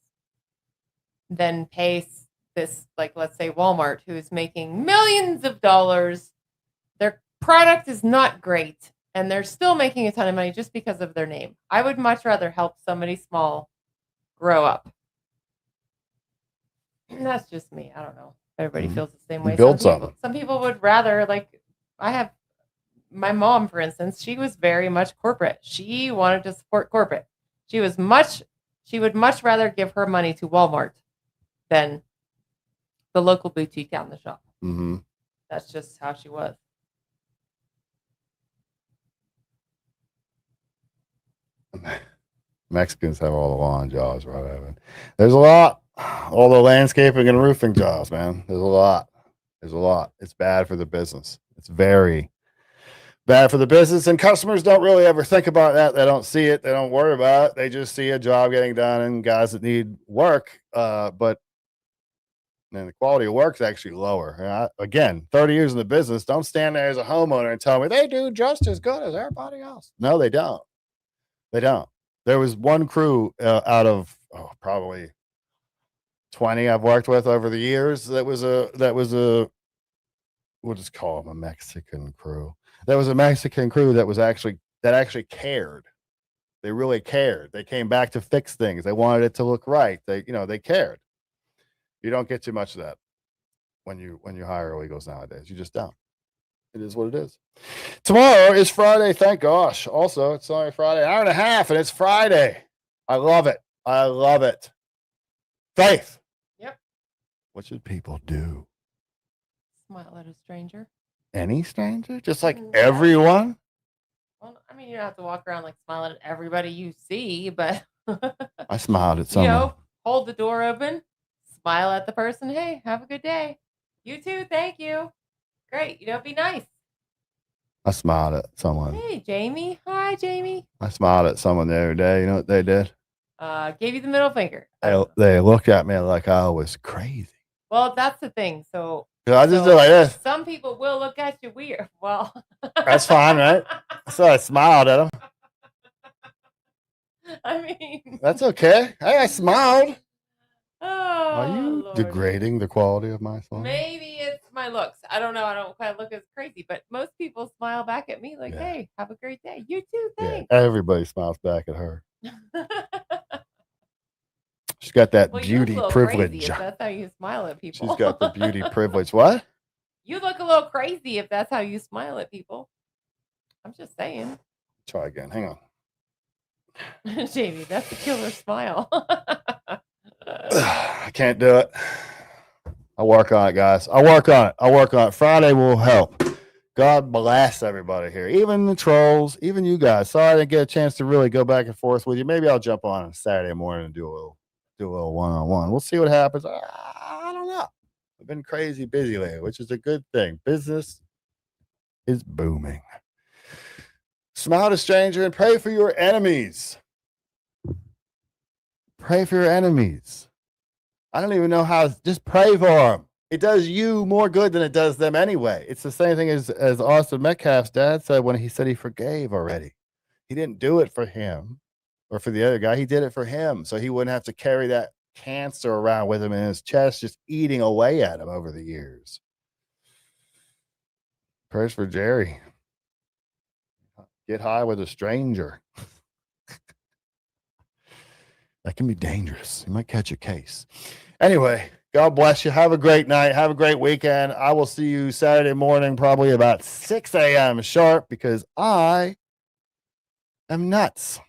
than pay this, like, let's say Walmart, who is making millions of dollars. Their product is not great, and they're still making a ton of money just because of their name. I would much rather help somebody small grow up. And that's just me. I don't know. Everybody feels the same way. Some people would rather, like, I have my mom, for instance, she was very much corporate. She wanted to support corporate. She would much rather give her money to Walmart than the local boutique down the shop. Mm-hmm. That's just how she was. Mexicans have all the lawn jobs, right, Evan? There's a lot. All the landscaping and roofing jobs, man. There's a lot. It's bad for the business. It's very bad for the business, and customers don't really ever think about that. They don't see it. They don't worry about it. They just see a job getting done and guys that need work. But the quality of work is actually lower. Again, 30 years in the business, don't stand there as a homeowner and tell me they do just as good as everybody else. No, they don't. They don't. There was one crew out of probably 20 I've worked with over the years. That was a we'll just call them a Mexican crew. That was a Mexican crew that actually cared. They really cared. They came back to fix things. They wanted it to look right. They cared. You don't get too much of that when you hire illegals nowadays. You just don't. It is what it is. Tomorrow is Friday. Thank gosh. Also, it's only Friday, an hour and a half, and it's Friday. I love it. I love it. Faith. Yep. What should people do? Smile at a stranger. Any stranger? Just like everyone? Well, I mean, you don't have to walk around like smiling at everybody you see, but I smiled at someone. hold the door open, smile at the person. Hey, have a good day. You too. Thank you. Great. Be nice. I smiled at someone. Hey, Jamie. Hi, Jamie. I smiled at someone the other day. You know what they did? Gave you the middle finger. They looked at me like I was crazy. Well, that's the thing. So I just did like this. Some people will look at you weird. Well, that's fine, right? So I smiled at them. I mean, that's okay. Hey, I smiled. Oh, are you degrading the quality of my smile? Maybe it's my looks. I don't know. I don't quite look as crazy, but most people smile back at me like, "Hey, have a great day." You too. Thanks. Yeah, everybody smiles back at her. She's got that beauty privilege. If that's how you smile at people. She's got the beauty privilege. What? You look a little crazy if that's how you smile at people. I'm just saying. Try again. Hang on. Jamie, that's a killer smile. I can't do it. I'll work on it, guys. I'll work on it. Friday will help. God bless everybody here. Even the trolls, even you guys. Sorry I didn't get a chance to really go back and forth with you. Maybe I'll jump on a Saturday morning and do a little one-on-one. We'll see what happens. I don't know. I've been crazy busy lately, which is a good thing. Business is booming. Smile at a stranger and pray for your enemies. Pray for your enemies. I don't even know how. Just pray for them. It does you more good than it does them anyway. It's the same thing as Austin Metcalf's dad said when he said he forgave already. He didn't do it for him or for the other guy. He did it for him so he wouldn't have to carry that cancer around with him in his chest, just eating away at him over the years. Prayers for Jerry. Get high with a stranger. That can be dangerous. You might catch a case. Anyway, God bless you. Have a great night. Have a great weekend. I will see you Saturday morning, probably about 6 a.m. sharp, because I am nuts.